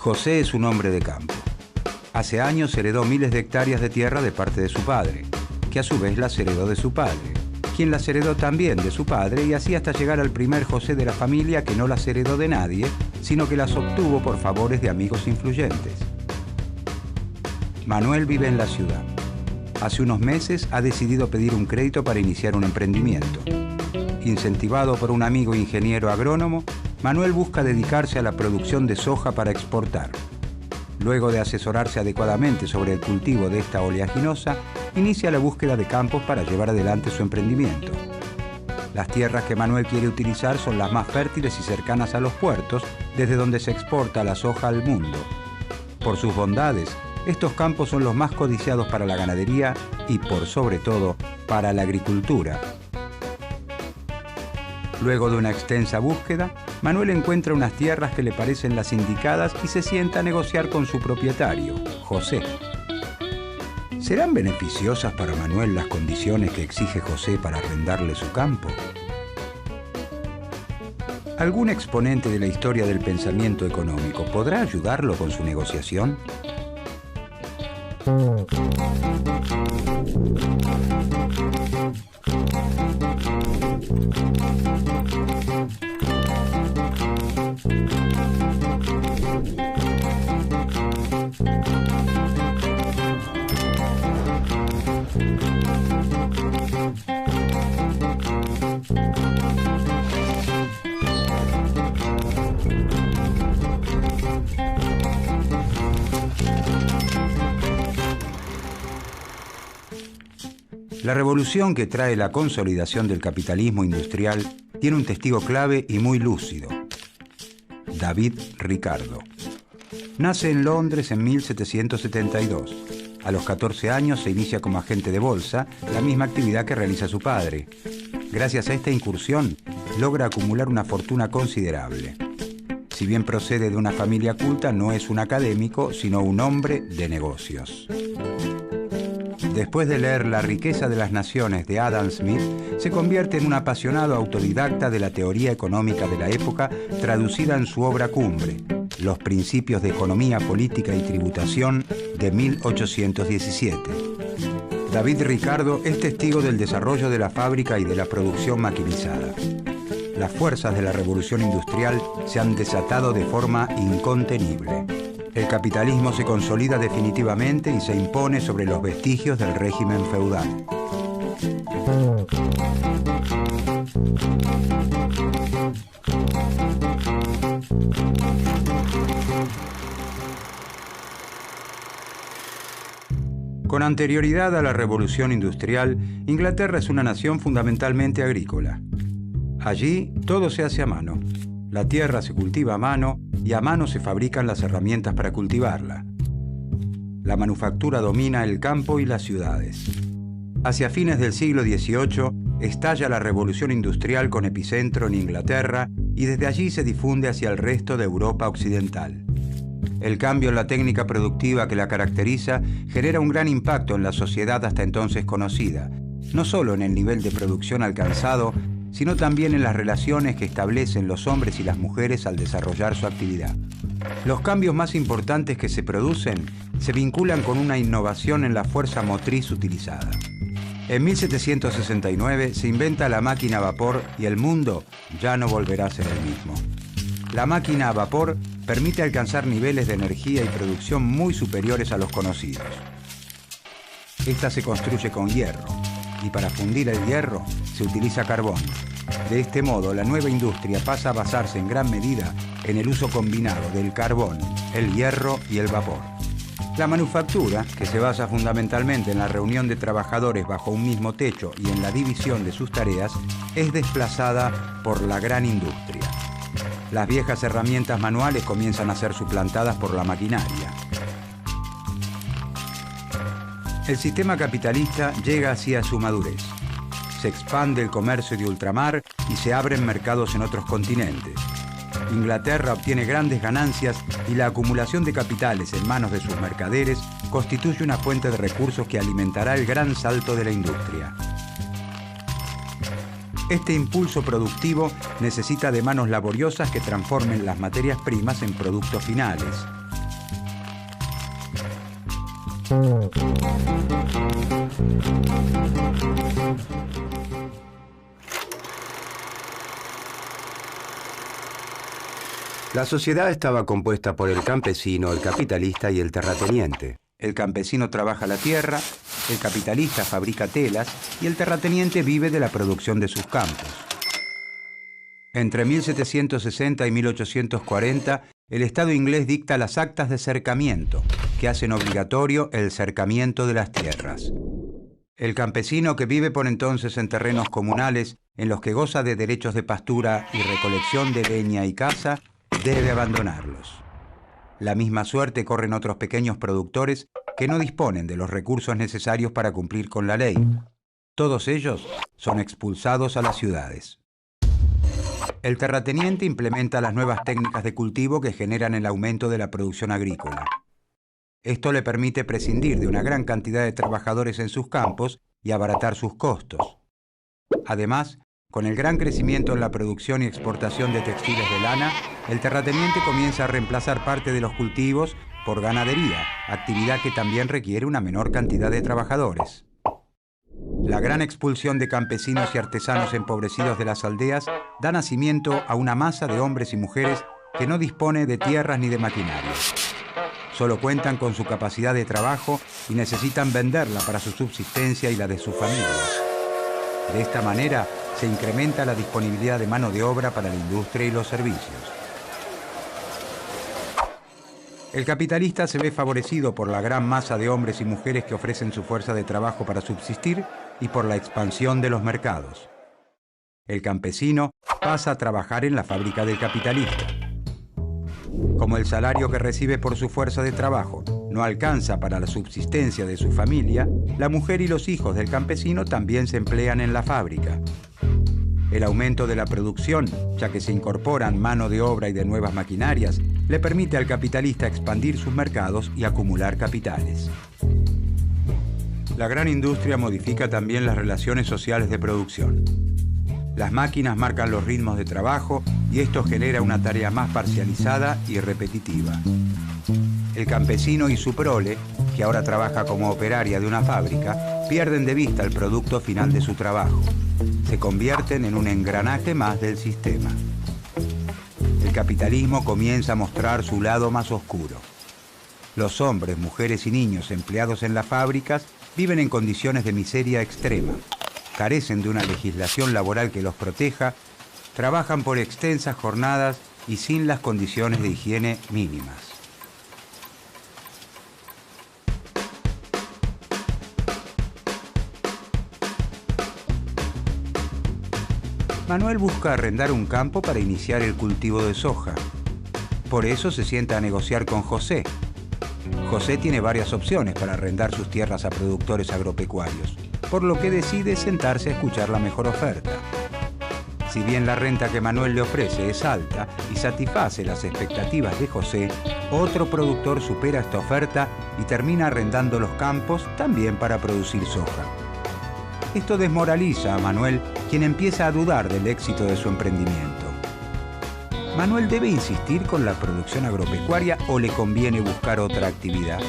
José es un hombre de campo. Hace años heredó miles de hectáreas de tierra de parte de su padre, que a su vez las heredó de su padre, quien las heredó también de su padre, y así hasta llegar al primer José de la familia, que no las heredó de nadie, sino que las obtuvo por favores de amigos influyentes. Manuel vive en la ciudad. Hace unos meses ha decidido pedir un crédito para iniciar un emprendimiento. Incentivado por un amigo ingeniero agrónomo, Manuel busca dedicarse a la producción de soja para exportar. Luego de asesorarse adecuadamente sobre el cultivo de esta oleaginosa, inicia la búsqueda de campos para llevar adelante su emprendimiento. Las tierras que Manuel quiere utilizar son las más fértiles y cercanas a los puertos, desde donde se exporta la soja al mundo. Por sus bondades, estos campos son los más codiciados para la ganadería y, por sobre todo, para la agricultura. Luego de una extensa búsqueda, Manuel encuentra unas tierras que le parecen las indicadas y se sienta a negociar con su propietario, José. ¿Serán beneficiosas para Manuel las condiciones que exige José para arrendarle su campo? ¿Algún exponente de la historia del pensamiento económico podrá ayudarlo con su negociación? La revolución que trae la consolidación del capitalismo industrial tiene un testigo clave y muy lúcido: David Ricardo. Nace en Londres en 1772. A los 14 años se inicia como agente de bolsa, la misma actividad que realiza su padre. Gracias a esta incursión, logra acumular una fortuna considerable. Si bien procede de una familia culta, no es un académico, sino un hombre de negocios. Después de leer La riqueza de las naciones de Adam Smith, se convierte en un apasionado autodidacta de la teoría económica de la época, traducida en su obra cumbre, Los principios de economía, política y tributación, de 1817. David Ricardo es testigo del desarrollo de la fábrica y de la producción maquinizada. Las fuerzas de la revolución industrial se han desatado de forma incontenible. El capitalismo se consolida definitivamente y se impone sobre los vestigios del régimen feudal. Con anterioridad a la revolución industrial, Inglaterra es una nación fundamentalmente agrícola. Allí todo se hace a mano. La tierra se cultiva a mano y a mano se fabrican las herramientas para cultivarla. La manufactura domina el campo y las ciudades. Hacia fines del siglo XVIII estalla la revolución industrial con epicentro en Inglaterra y desde allí se difunde hacia el resto de Europa occidental. El cambio en la técnica productiva que la caracteriza genera un gran impacto en la sociedad hasta entonces conocida, no solo en el nivel de producción alcanzado, sino también en las relaciones que establecen los hombres y las mujeres al desarrollar su actividad. Los cambios más importantes que se producen se vinculan con una innovación en la fuerza motriz utilizada. En 1769 se inventa la máquina a vapor y el mundo ya no volverá a ser el mismo. La máquina a vapor permite alcanzar niveles de energía y producción muy superiores a los conocidos. Esta se construye con hierro, y para fundir el hierro se utiliza carbón. De este modo, la nueva industria pasa a basarse en gran medida en el uso combinado del carbón, el hierro y el vapor. La manufactura, que se basa fundamentalmente en la reunión de trabajadores bajo un mismo techo y en la división de sus tareas, es desplazada por la gran industria. Las viejas herramientas manuales comienzan a ser suplantadas por la maquinaria. El sistema capitalista llega hacia su madurez. Se expande el comercio de ultramar y se abren mercados en otros continentes. Inglaterra obtiene grandes ganancias y la acumulación de capitales en manos de sus mercaderes constituye una fuente de recursos que alimentará el gran salto de la industria. Este impulso productivo necesita de manos laboriosas que transformen las materias primas en productos finales. La sociedad estaba compuesta por el campesino, el capitalista y el terrateniente. El campesino trabaja la tierra, el capitalista fabrica telas y el terrateniente vive de la producción de sus campos. Entre 1760 y 1840, el Estado inglés dicta las actas de cercamiento, que hacen obligatorio el cercamiento de las tierras. El campesino que vive por entonces en terrenos comunales, en los que goza de derechos de pastura y recolección de leña y caza, debe abandonarlos. La misma suerte corren otros pequeños productores que no disponen de los recursos necesarios para cumplir con la ley. Todos ellos son expulsados a las ciudades. El terrateniente implementa las nuevas técnicas de cultivo que generan el aumento de la producción agrícola. Esto le permite prescindir de una gran cantidad de trabajadores en sus campos y abaratar sus costos. Además, con el gran crecimiento en la producción y exportación de textiles de lana, el terrateniente comienza a reemplazar parte de los cultivos por ganadería, actividad que también requiere una menor cantidad de trabajadores. La gran expulsión de campesinos y artesanos empobrecidos de las aldeas da nacimiento a una masa de hombres y mujeres que no dispone de tierras ni de maquinaria. Solo cuentan con su capacidad de trabajo y necesitan venderla para su subsistencia y la de sus familias. De esta manera, se incrementa la disponibilidad de mano de obra para la industria y los servicios. El capitalista se ve favorecido por la gran masa de hombres y mujeres que ofrecen su fuerza de trabajo para subsistir y por la expansión de los mercados. El campesino pasa a trabajar en la fábrica del capitalista. Como el salario que recibe por su fuerza de trabajo no alcanza para la subsistencia de su familia, la mujer y los hijos del campesino también se emplean en la fábrica. El aumento de la producción, ya que se incorporan mano de obra y de nuevas maquinarias, le permite al capitalista expandir sus mercados y acumular capitales. La gran industria modifica también las relaciones sociales de producción. Las máquinas marcan los ritmos de trabajo y esto genera una tarea más parcializada y repetitiva. El campesino y su prole, que ahora trabaja como operaria de una fábrica, pierden de vista el producto final de su trabajo. Se convierten en un engranaje más del sistema. El capitalismo comienza a mostrar su lado más oscuro. Los hombres, mujeres y niños empleados en las fábricas viven en condiciones de miseria extrema, carecen de una legislación laboral que los proteja, trabajan por extensas jornadas y sin las condiciones de higiene mínimas. Manuel busca arrendar un campo para iniciar el cultivo de soja. Por eso se sienta a negociar con José. José tiene varias opciones para arrendar sus tierras a productores agropecuarios, por lo que decide sentarse a escuchar la mejor oferta. Si bien la renta que Manuel le ofrece es alta y satisface las expectativas de José, otro productor supera esta oferta y termina arrendando los campos también para producir soja. Esto desmoraliza a Manuel, quien empieza a dudar del éxito de su emprendimiento. ¿Manuel debe insistir con la producción agropecuaria o le conviene buscar otra actividad?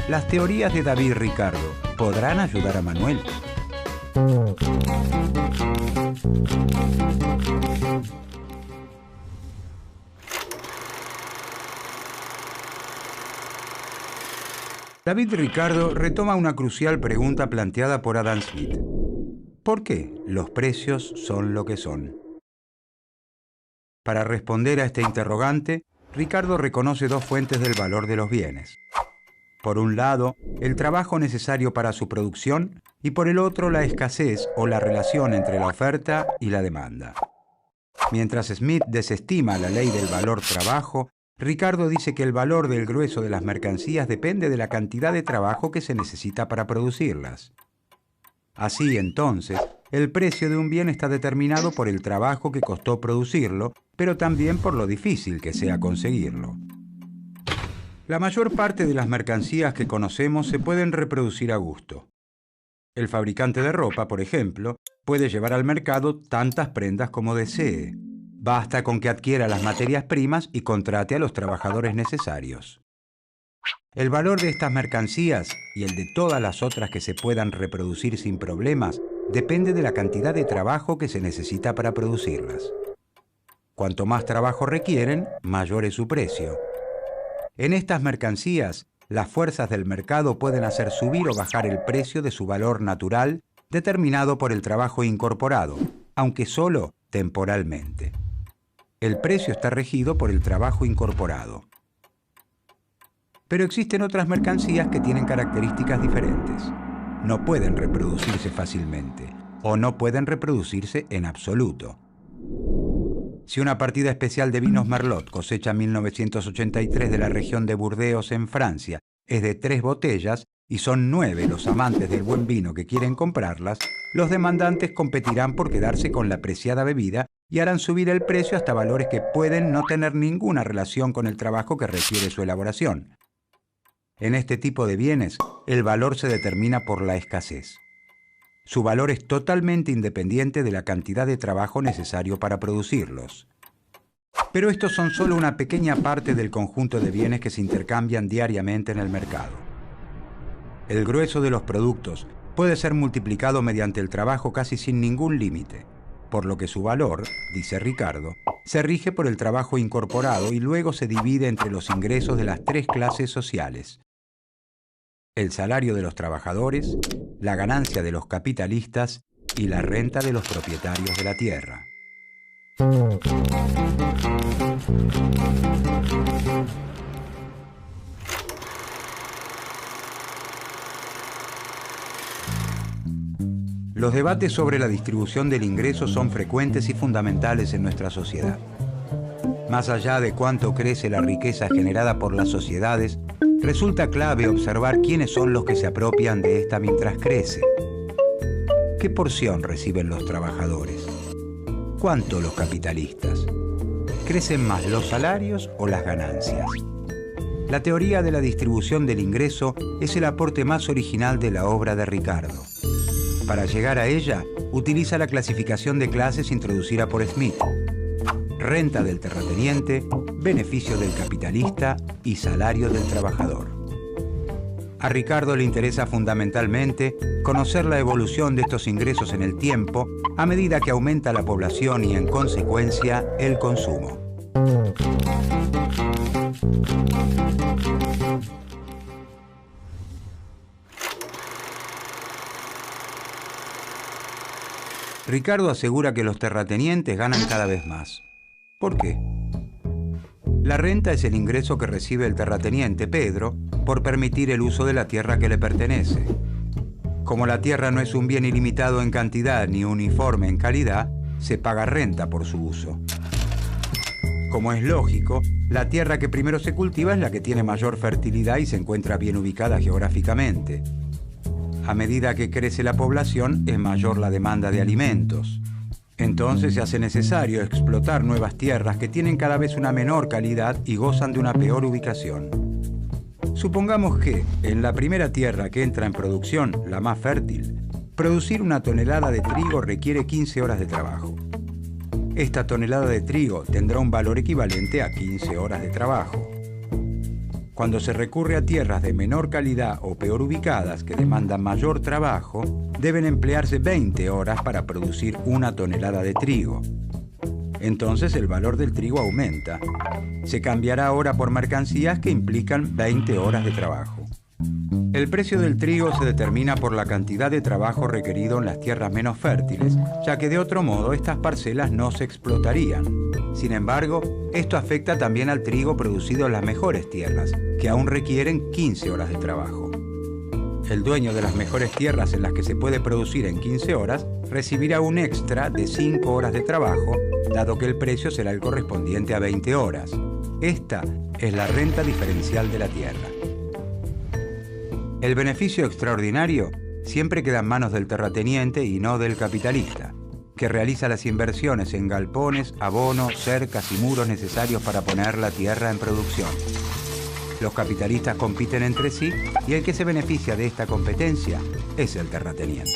Las teorías de David Ricardo podrán ayudar a Manuel. David Ricardo retoma una crucial pregunta planteada por Adam Smith. ¿Por qué los precios son lo que son? Para responder a este interrogante, Ricardo reconoce dos fuentes del valor de los bienes. Por un lado, el trabajo necesario para su producción y por el otro, la escasez o la relación entre la oferta y la demanda. Mientras Smith desestima la ley del valor trabajo, Ricardo dice que el valor del grueso de las mercancías depende de la cantidad de trabajo que se necesita para producirlas. Así, entonces, el precio de un bien está determinado por el trabajo que costó producirlo, pero también por lo difícil que sea conseguirlo. La mayor parte de las mercancías que conocemos se pueden reproducir a gusto. El fabricante de ropa, por ejemplo, puede llevar al mercado tantas prendas como desee. Basta con que adquiera las materias primas y contrate a los trabajadores necesarios. El valor de estas mercancías y el de todas las otras que se puedan reproducir sin problemas depende de la cantidad de trabajo que se necesita para producirlas. Cuanto más trabajo requieren, mayor es su precio. En estas mercancías, las fuerzas del mercado pueden hacer subir o bajar el precio de su valor natural determinado por el trabajo incorporado, aunque solo temporalmente. El precio está regido por el trabajo incorporado. Pero existen otras mercancías que tienen características diferentes. No pueden reproducirse fácilmente o no pueden reproducirse en absoluto. Si una partida especial de vinos Merlot cosecha 1983 de la región de Burdeos en Francia es de 3 botellas y son 9 los amantes del buen vino que quieren comprarlas, los demandantes competirán por quedarse con la preciada bebida y harán subir el precio hasta valores que pueden no tener ninguna relación con el trabajo que requiere su elaboración. En este tipo de bienes, el valor se determina por la escasez. Su valor es totalmente independiente de la cantidad de trabajo necesario para producirlos. Pero estos son solo una pequeña parte del conjunto de bienes que se intercambian diariamente en el mercado. El grueso de los productos puede ser multiplicado mediante el trabajo casi sin ningún límite, por lo que su valor, dice Ricardo, se rige por el trabajo incorporado y luego se divide entre los ingresos de las 3 clases sociales: el salario de los trabajadores, la ganancia de los capitalistas y la renta de los propietarios de la tierra. Los debates sobre la distribución del ingreso son frecuentes y fundamentales en nuestra sociedad. Más allá de cuánto crece la riqueza generada por las sociedades, resulta clave observar quiénes son los que se apropian de esta mientras crece. ¿Qué porción reciben los trabajadores? ¿Cuánto los capitalistas? ¿Crecen más los salarios o las ganancias? La teoría de la distribución del ingreso es el aporte más original de la obra de Ricardo. Para llegar a ella, utiliza la clasificación de clases introducida por Smith: renta del terrateniente, beneficio del capitalista y salario del trabajador. A Ricardo le interesa fundamentalmente conocer la evolución de estos ingresos en el tiempo a medida que aumenta la población y, en consecuencia, el consumo. Ricardo asegura que los terratenientes ganan cada vez más. ¿Por qué? La renta es el ingreso que recibe el terrateniente Pedro por permitir el uso de la tierra que le pertenece. Como la tierra no es un bien ilimitado en cantidad ni uniforme en calidad, se paga renta por su uso. Como es lógico, la tierra que primero se cultiva es la que tiene mayor fertilidad y se encuentra bien ubicada geográficamente. A medida que crece la población, es mayor la demanda de alimentos. Entonces se hace necesario explotar nuevas tierras que tienen cada vez una menor calidad y gozan de una peor ubicación. Supongamos que, en la primera tierra que entra en producción, la más fértil, producir 1 tonelada de trigo requiere 15 horas de trabajo. Esta tonelada de trigo tendrá un valor equivalente a 15 horas de trabajo. Cuando se recurre a tierras de menor calidad o peor ubicadas que demandan mayor trabajo, deben emplearse 20 horas para producir 1 tonelada de trigo. Entonces el valor del trigo aumenta. Se cambiará ahora por mercancías que implican 20 horas de trabajo. El precio del trigo se determina por la cantidad de trabajo requerido en las tierras menos fértiles, ya que de otro modo estas parcelas no se explotarían. Sin embargo, esto afecta también al trigo producido en las mejores tierras, que aún requieren 15 horas de trabajo. El dueño de las mejores tierras en las que se puede producir en 15 horas recibirá un extra de 5 horas de trabajo, dado que el precio será el correspondiente a 20 horas. Esta es la renta diferencial de la tierra. El beneficio extraordinario siempre queda en manos del terrateniente y no del capitalista, que realiza las inversiones en galpones, abonos, cercas y muros necesarios para poner la tierra en producción. Los capitalistas compiten entre sí y el que se beneficia de esta competencia es el terrateniente.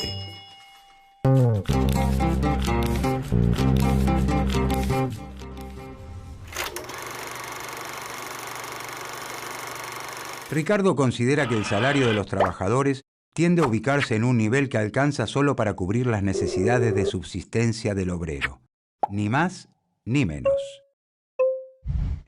Ricardo considera que el salario de los trabajadores tiende a ubicarse en un nivel que alcanza solo para cubrir las necesidades de subsistencia del obrero. Ni más ni menos.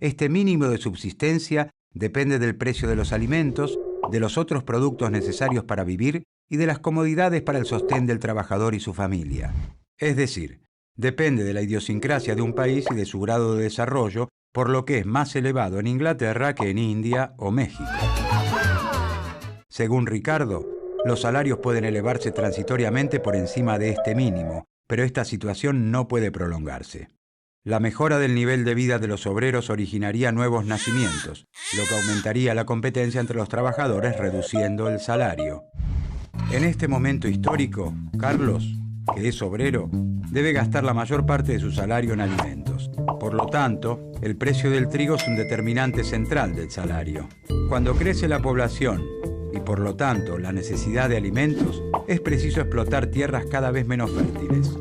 Este mínimo de subsistencia depende del precio de los alimentos, de los otros productos necesarios para vivir y de las comodidades para el sostén del trabajador y su familia. Es decir, depende de la idiosincrasia de un país y de su grado de desarrollo, por lo que es más elevado en Inglaterra que en India o México. Según Ricardo, los salarios pueden elevarse transitoriamente por encima de este mínimo, pero esta situación no puede prolongarse. La mejora del nivel de vida de los obreros originaría nuevos nacimientos, lo que aumentaría la competencia entre los trabajadores, reduciendo el salario. En este momento histórico, Carlos, que es obrero, debe gastar la mayor parte de su salario en alimentos. Por lo tanto, el precio del trigo es un determinante central del salario. Cuando crece la población y por lo tanto la necesidad de alimentos, es preciso explotar tierras cada vez menos fértiles.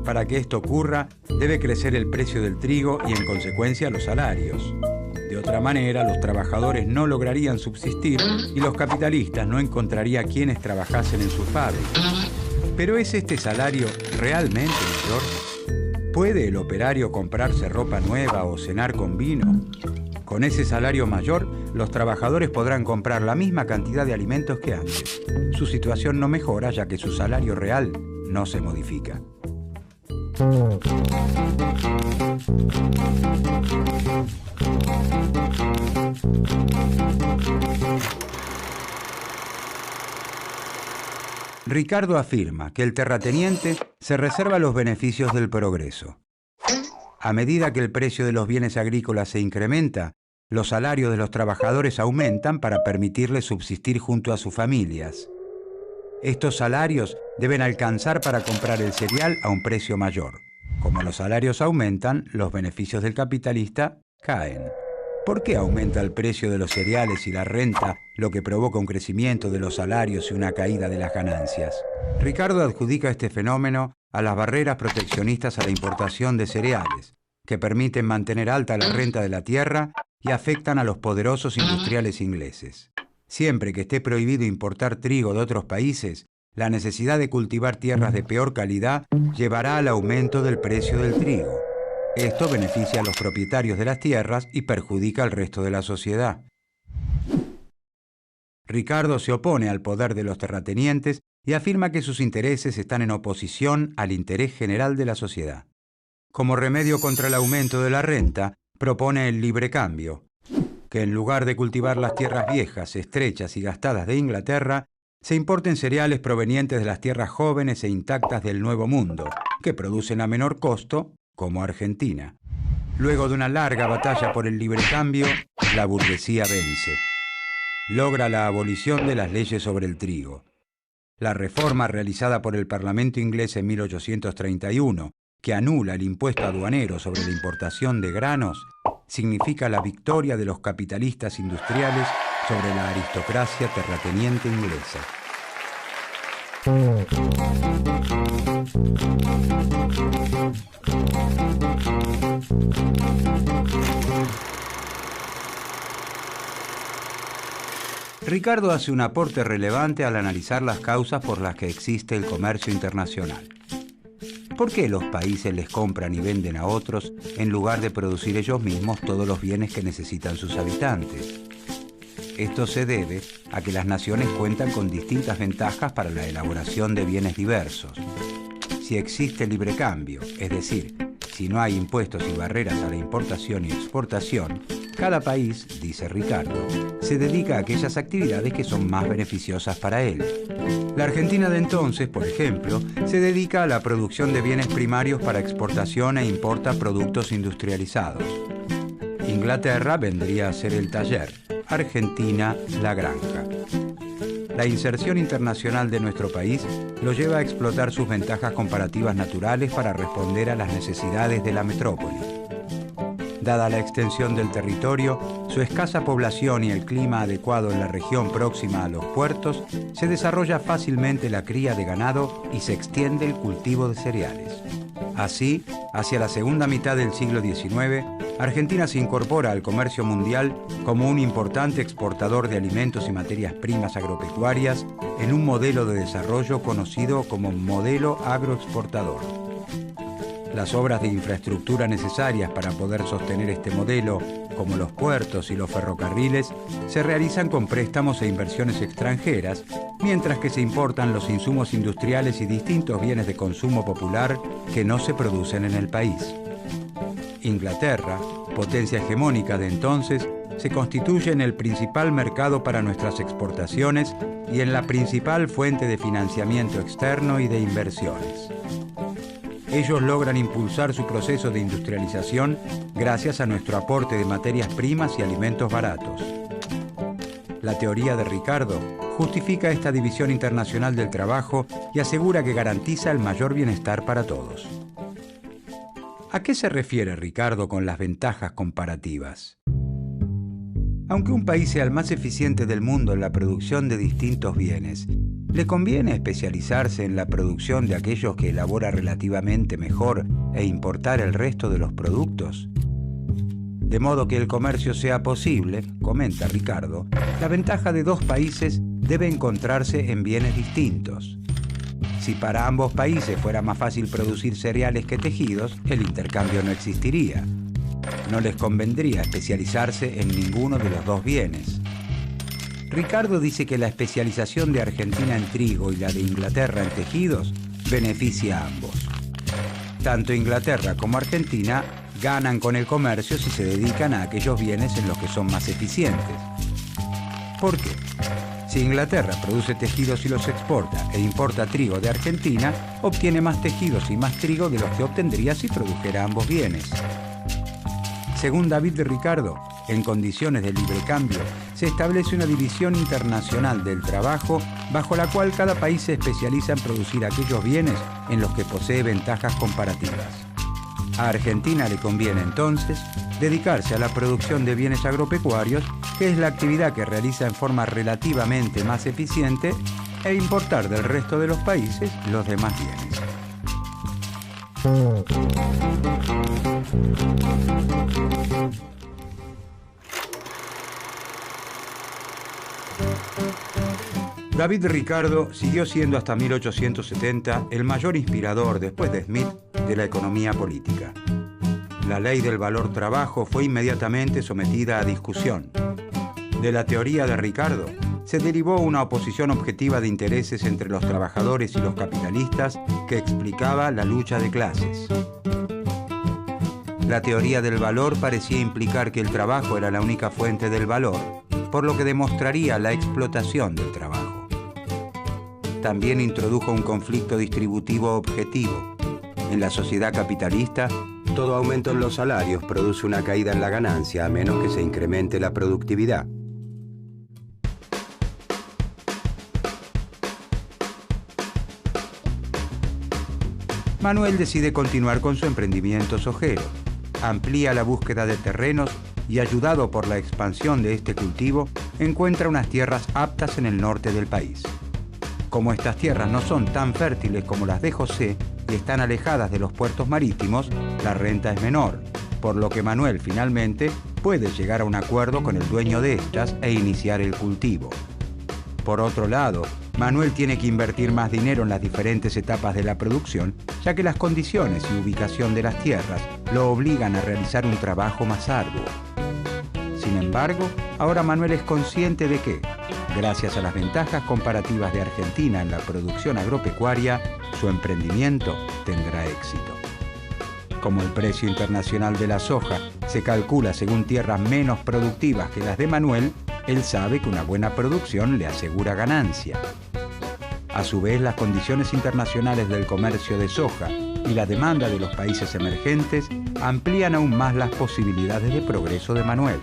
Para que esto ocurra, debe crecer el precio del trigo y en consecuencia los salarios. De otra manera, los trabajadores no lograrían subsistir y los capitalistas no encontrarían quienes trabajasen en sus fábricas. ¿Pero es este salario realmente mayor? ¿Puede el operario comprarse ropa nueva o cenar con vino? Con ese salario mayor, los trabajadores podrán comprar la misma cantidad de alimentos que antes. Su situación no mejora ya que su salario real no se modifica. Ricardo afirma que el terrateniente se reserva los beneficios del progreso. A medida que el precio de los bienes agrícolas se incrementa, los salarios de los trabajadores aumentan para permitirles subsistir junto a sus familias. Estos salarios deben alcanzar para comprar el cereal a un precio mayor. Como los salarios aumentan, los beneficios del capitalista caen. ¿Por qué aumenta el precio de los cereales y la renta, lo que provoca un crecimiento de los salarios y una caída de las ganancias? Ricardo adjudica este fenómeno a las barreras proteccionistas a la importación de cereales, que permiten mantener alta la renta de la tierra y afectan a los poderosos industriales ingleses. Siempre que esté prohibido importar trigo de otros países, la necesidad de cultivar tierras de peor calidad llevará al aumento del precio del trigo. Esto beneficia a los propietarios de las tierras y perjudica al resto de la sociedad. Ricardo se opone al poder de los terratenientes y afirma que sus intereses están en oposición al interés general de la sociedad. Como remedio contra el aumento de la renta, propone el libre cambio, que en lugar de cultivar las tierras viejas, estrechas y gastadas de Inglaterra, se importen cereales provenientes de las tierras jóvenes e intactas del Nuevo Mundo, que producen a menor costo, como Argentina. Luego de una larga batalla por el libre cambio, la burguesía vence. Logra la abolición de las leyes sobre el trigo. La reforma realizada por el Parlamento inglés en 1831, que anula el impuesto aduanero sobre la importación de granos, significa la victoria de los capitalistas industriales sobre la aristocracia terrateniente inglesa. Ricardo hace un aporte relevante al analizar las causas por las que existe el comercio internacional. ¿Por qué los países les compran y venden a otros en lugar de producir ellos mismos todos los bienes que necesitan sus habitantes? Esto se debe a que las naciones cuentan con distintas ventajas para la elaboración de bienes diversos. Si existe libre cambio, es decir, si no hay impuestos y barreras a la importación y exportación, cada país, dice Ricardo, se dedica a aquellas actividades que son más beneficiosas para él. La Argentina de entonces, por ejemplo, se dedica a la producción de bienes primarios para exportación e importa productos industrializados. Inglaterra vendría a ser el taller, Argentina la granja. La inserción internacional de nuestro país lo lleva a explotar sus ventajas comparativas naturales para responder a las necesidades de la metrópoli. Dada la extensión del territorio, su escasa población y el clima adecuado en la región próxima a los puertos, se desarrolla fácilmente la cría de ganado y se extiende el cultivo de cereales. Así, hacia la segunda mitad del siglo XIX, Argentina se incorpora al comercio mundial como un importante exportador de alimentos y materias primas agropecuarias en un modelo de desarrollo conocido como modelo agroexportador. Las obras de infraestructura necesarias para poder sostener este modelo, como los puertos y los ferrocarriles, se realizan con préstamos e inversiones extranjeras, mientras que se importan los insumos industriales y distintos bienes de consumo popular que no se producen en el país. Inglaterra, potencia hegemónica de entonces, se constituye en el principal mercado para nuestras exportaciones y en la principal fuente de financiamiento externo y de inversiones. Ellos logran impulsar su proceso de industrialización gracias a nuestro aporte de materias primas y alimentos baratos. La teoría de Ricardo justifica esta división internacional del trabajo y asegura que garantiza el mayor bienestar para todos. ¿A qué se refiere Ricardo con las ventajas comparativas? Aunque un país sea el más eficiente del mundo en la producción de distintos bienes, ¿le conviene especializarse en la producción de aquellos que elabora relativamente mejor e importar el resto de los productos? De modo que el comercio sea posible, comenta Ricardo, la ventaja de dos países debe encontrarse en bienes distintos. Si para ambos países fuera más fácil producir cereales que tejidos, el intercambio no existiría. No les convendría especializarse en ninguno de los dos bienes. Ricardo dice que la especialización de Argentina en trigo y la de Inglaterra en tejidos beneficia a ambos. Tanto Inglaterra como Argentina ganan con el comercio si se dedican a aquellos bienes en los que son más eficientes. ¿Por qué? Si Inglaterra produce tejidos y los exporta e importa trigo de Argentina, obtiene más tejidos y más trigo de los que obtendría si produjera ambos bienes. Según David de Ricardo, en condiciones de libre cambio, se establece una división internacional del trabajo bajo la cual cada país se especializa en producir aquellos bienes en los que posee ventajas comparativas. A Argentina le conviene entonces dedicarse a la producción de bienes agropecuarios, que es la actividad que realiza en forma relativamente más eficiente, e importar del resto de los países los demás bienes. David Ricardo siguió siendo hasta 1870 el mayor inspirador, después de Smith, de la economía política. La ley del valor trabajo fue inmediatamente sometida a discusión. De la teoría de Ricardo se derivó una oposición objetiva de intereses entre los trabajadores y los capitalistas que explicaba la lucha de clases. La teoría del valor parecía implicar que el trabajo era la única fuente del valor, por lo que demostraría la explotación del trabajo. También introdujo un conflicto distributivo objetivo. En la sociedad capitalista, todo aumento en los salarios produce una caída en la ganancia a menos que se incremente la productividad. Manuel decide continuar con su emprendimiento sojero. Amplía la búsqueda de terrenos y, ayudado por la expansión de este cultivo, encuentra unas tierras aptas en el norte del país. Como estas tierras no son tan fértiles como las de José y están alejadas de los puertos marítimos, la renta es menor, por lo que Manuel finalmente puede llegar a un acuerdo con el dueño de estas e iniciar el cultivo. Por otro lado, Manuel tiene que invertir más dinero en las diferentes etapas de la producción, ya que las condiciones y ubicación de las tierras lo obligan a realizar un trabajo más arduo. Sin embargo, ahora Manuel es consciente de que, gracias a las ventajas comparativas de Argentina en la producción agropecuaria, su emprendimiento tendrá éxito. Como el precio internacional de la soja se calcula según tierras menos productivas que las de Manuel, él sabe que una buena producción le asegura ganancia. A su vez, las condiciones internacionales del comercio de soja y la demanda de los países emergentes amplían aún más las posibilidades de progreso de Manuel.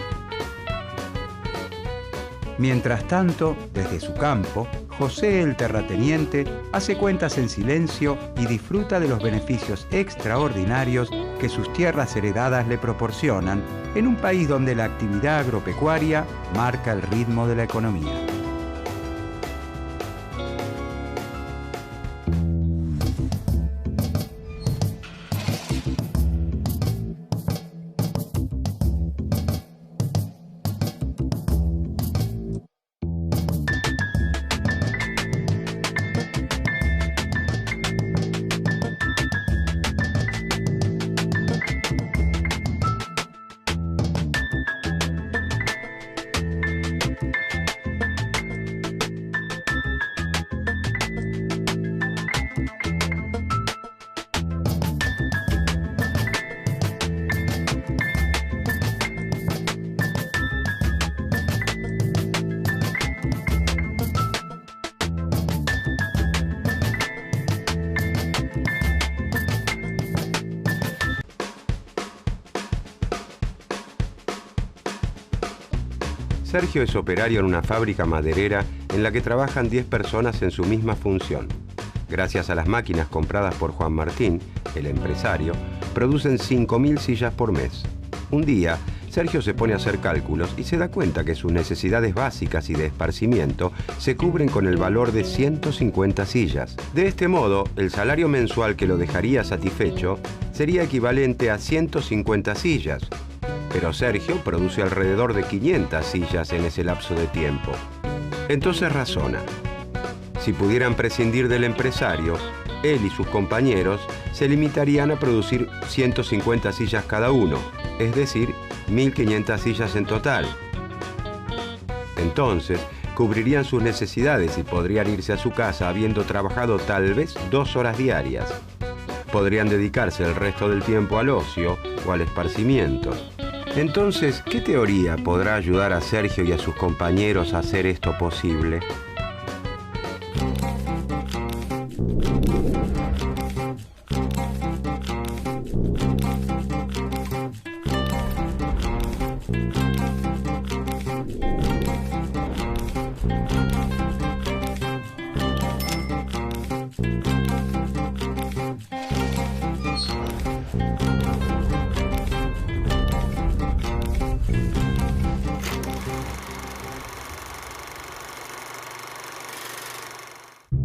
Mientras tanto, desde su campo, José el terrateniente hace cuentas en silencio y disfruta de los beneficios extraordinarios que sus tierras heredadas le proporcionan en un país donde la actividad agropecuaria marca el ritmo de la economía. Sergio es operario en una fábrica maderera en la que trabajan 10 personas en su misma función. Gracias a las máquinas compradas por Juan Martín, el empresario, producen 5.000 sillas por mes. Un día, Sergio se pone a hacer cálculos y se da cuenta que sus necesidades básicas y de esparcimiento se cubren con el valor de 150 sillas. De este modo, el salario mensual que lo dejaría satisfecho sería equivalente a 150 sillas. Pero Sergio produce alrededor de 500 sillas en ese lapso de tiempo. Entonces razona. Si pudieran prescindir del empresario, él y sus compañeros se limitarían a producir 150 sillas cada uno, es decir, 1.500 sillas en total. Entonces, cubrirían sus necesidades y podrían irse a su casa habiendo trabajado tal vez 2 horas diarias. Podrían dedicarse el resto del tiempo al ocio o al esparcimiento. Entonces, ¿qué teoría podrá ayudar a Sergio y a sus compañeros a hacer esto posible?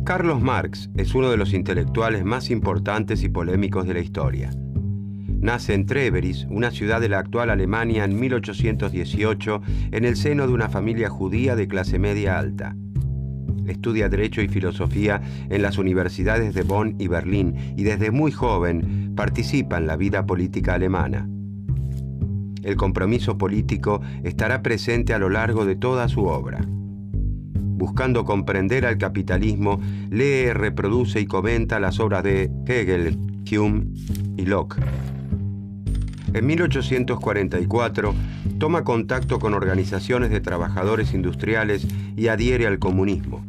Carlos Marx es uno de los intelectuales más importantes y polémicos de la historia. Nace en Treveris, una ciudad de la actual Alemania, en 1818, en el seno de una familia judía de clase media alta. Estudia Derecho y Filosofía en las universidades de Bonn y Berlín y desde muy joven participa en la vida política alemana. El compromiso político estará presente a lo largo de toda su obra. Buscando comprender al capitalismo, lee, reproduce y comenta las obras de Hegel, Hume y Locke. En 1844 toma contacto con organizaciones de trabajadores industriales y adhiere al comunismo,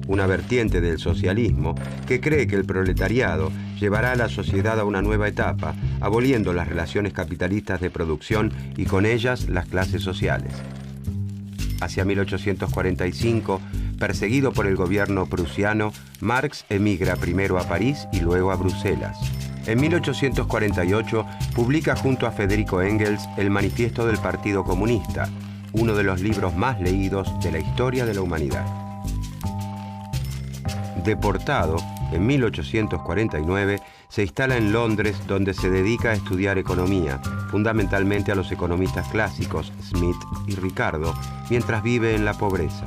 una vertiente del socialismo que cree que el proletariado llevará a la sociedad a una nueva etapa, aboliendo las relaciones capitalistas de producción y con ellas las clases sociales. Hacia 1845, perseguido por el gobierno prusiano, Marx emigra primero a París y luego a Bruselas. En 1848 publica junto a Federico Engels el Manifiesto del Partido Comunista, uno de los libros más leídos de la historia de la humanidad. Deportado, en 1849 se instala en Londres, donde se dedica a estudiar economía, fundamentalmente a los economistas clásicos Smith y Ricardo, mientras vive en la pobreza.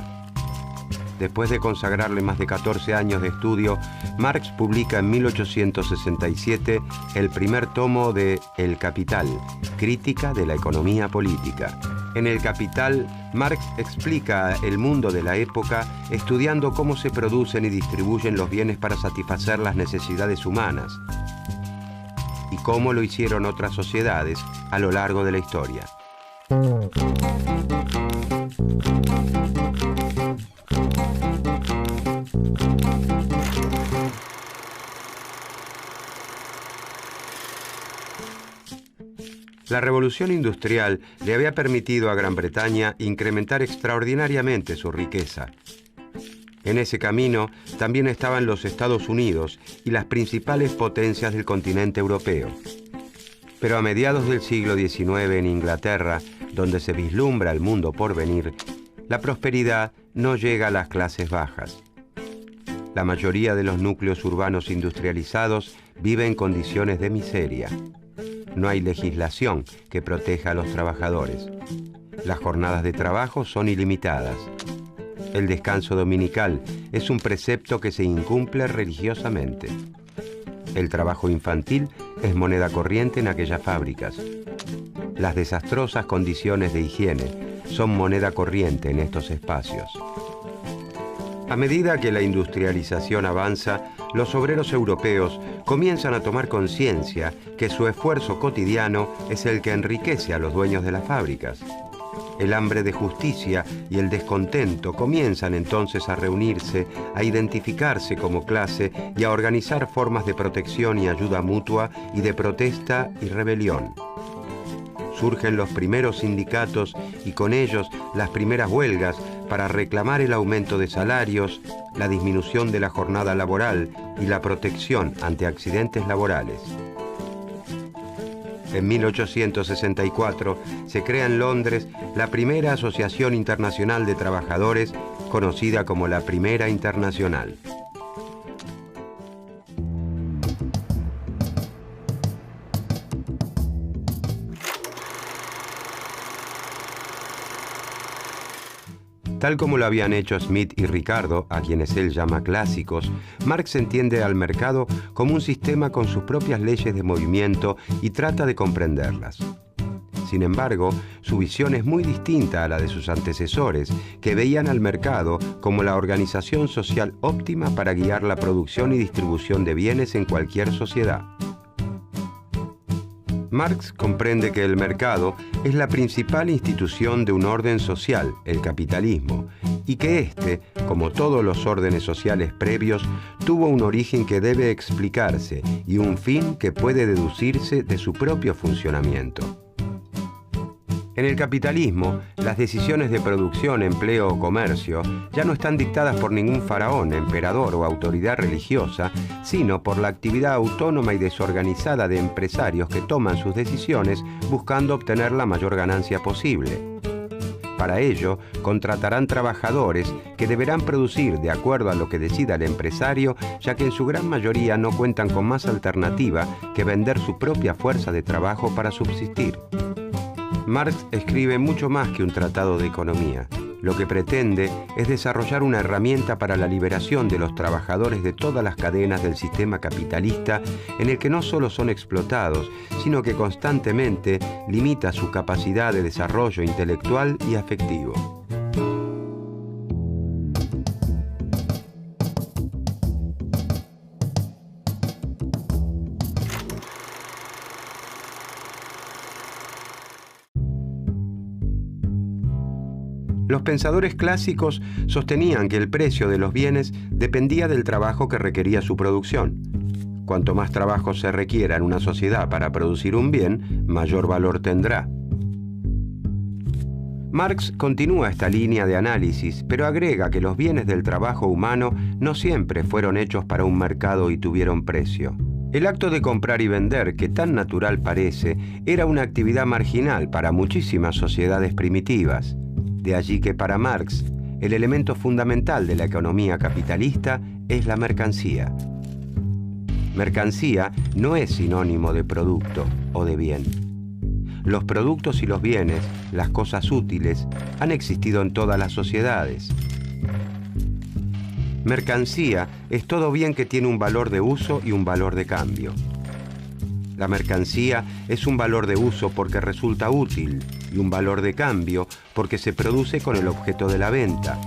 Después de consagrarle más de 14 años de estudio, Marx publica en 1867 el primer tomo de El Capital, Crítica de la Economía Política. En El Capital, Marx explica el mundo de la época estudiando cómo se producen y distribuyen los bienes para satisfacer las necesidades humanas y cómo lo hicieron otras sociedades a lo largo de la historia. La revolución industrial le había permitido a Gran Bretaña incrementar extraordinariamente su riqueza. En ese camino también estaban los Estados Unidos y las principales potencias del continente europeo. Pero a mediados del siglo XIX en Inglaterra, donde se vislumbra el mundo por venir, la prosperidad no llega a las clases bajas. La mayoría de los núcleos urbanos industrializados vive en condiciones de miseria. No hay legislación que proteja a los trabajadores. Las jornadas de trabajo son ilimitadas. El descanso dominical es un precepto que se incumple religiosamente. El trabajo infantil es moneda corriente en aquellas fábricas. Las desastrosas condiciones de higiene son moneda corriente en estos espacios. A medida que la industrialización avanza, los obreros europeos comienzan a tomar conciencia que su esfuerzo cotidiano es el que enriquece a los dueños de las fábricas. El hambre de justicia y el descontento comienzan entonces a reunirse, a identificarse como clase y a organizar formas de protección y ayuda mutua y de protesta y rebelión. surgen los primeros sindicatos y con ellos las primeras huelgas para reclamar el aumento de salarios, la disminución de la jornada laboral y la protección ante accidentes laborales. En 1864 se crea en Londres la primera Asociación Internacional de Trabajadores, conocida como la Primera Internacional. Tal como lo habían hecho Smith y Ricardo, a quienes él llama clásicos, Marx entiende al mercado como un sistema con sus propias leyes de movimiento y trata de comprenderlas. Sin embargo, su visión es muy distinta a la de sus antecesores, que veían al mercado como la organización social óptima para guiar la producción y distribución de bienes en cualquier sociedad. Marx comprende que el mercado es la principal institución de un orden social, el capitalismo, y que éste, como todos los órdenes sociales previos, tuvo un origen que debe explicarse y un fin que puede deducirse de su propio funcionamiento. En el capitalismo, las decisiones de producción, empleo o comercio ya no están dictadas por ningún faraón, emperador o autoridad religiosa, sino por la actividad autónoma y desorganizada de empresarios que toman sus decisiones buscando obtener la mayor ganancia posible. Para ello, contratarán trabajadores que deberán producir de acuerdo a lo que decida el empresario, ya que en su gran mayoría no cuentan con más alternativa que vender su propia fuerza de trabajo para subsistir. Marx escribe mucho más que un tratado de economía. Lo que pretende es desarrollar una herramienta para la liberación de los trabajadores de todas las cadenas del sistema capitalista, en el que no solo son explotados, sino que constantemente limita su capacidad de desarrollo intelectual y afectivo. Los pensadores clásicos sostenían que el precio de los bienes dependía del trabajo que requería su producción. Cuanto más trabajo se requiera en una sociedad para producir un bien, mayor valor tendrá. Marx continúa esta línea de análisis, pero agrega que los bienes del trabajo humano no siempre fueron hechos para un mercado y tuvieron precio. El acto de comprar y vender, que tan natural parece, era una actividad marginal para muchísimas sociedades primitivas. De allí que para Marx, el elemento fundamental de la economía capitalista es la mercancía. Mercancía no es sinónimo de producto o de bien. Los productos y los bienes, las cosas útiles, han existido en todas las sociedades. Mercancía es todo bien que tiene un valor de uso y un valor de cambio. La mercancía es un valor de uso porque resulta útil y un valor de cambio porque se produce con el objeto de la venta.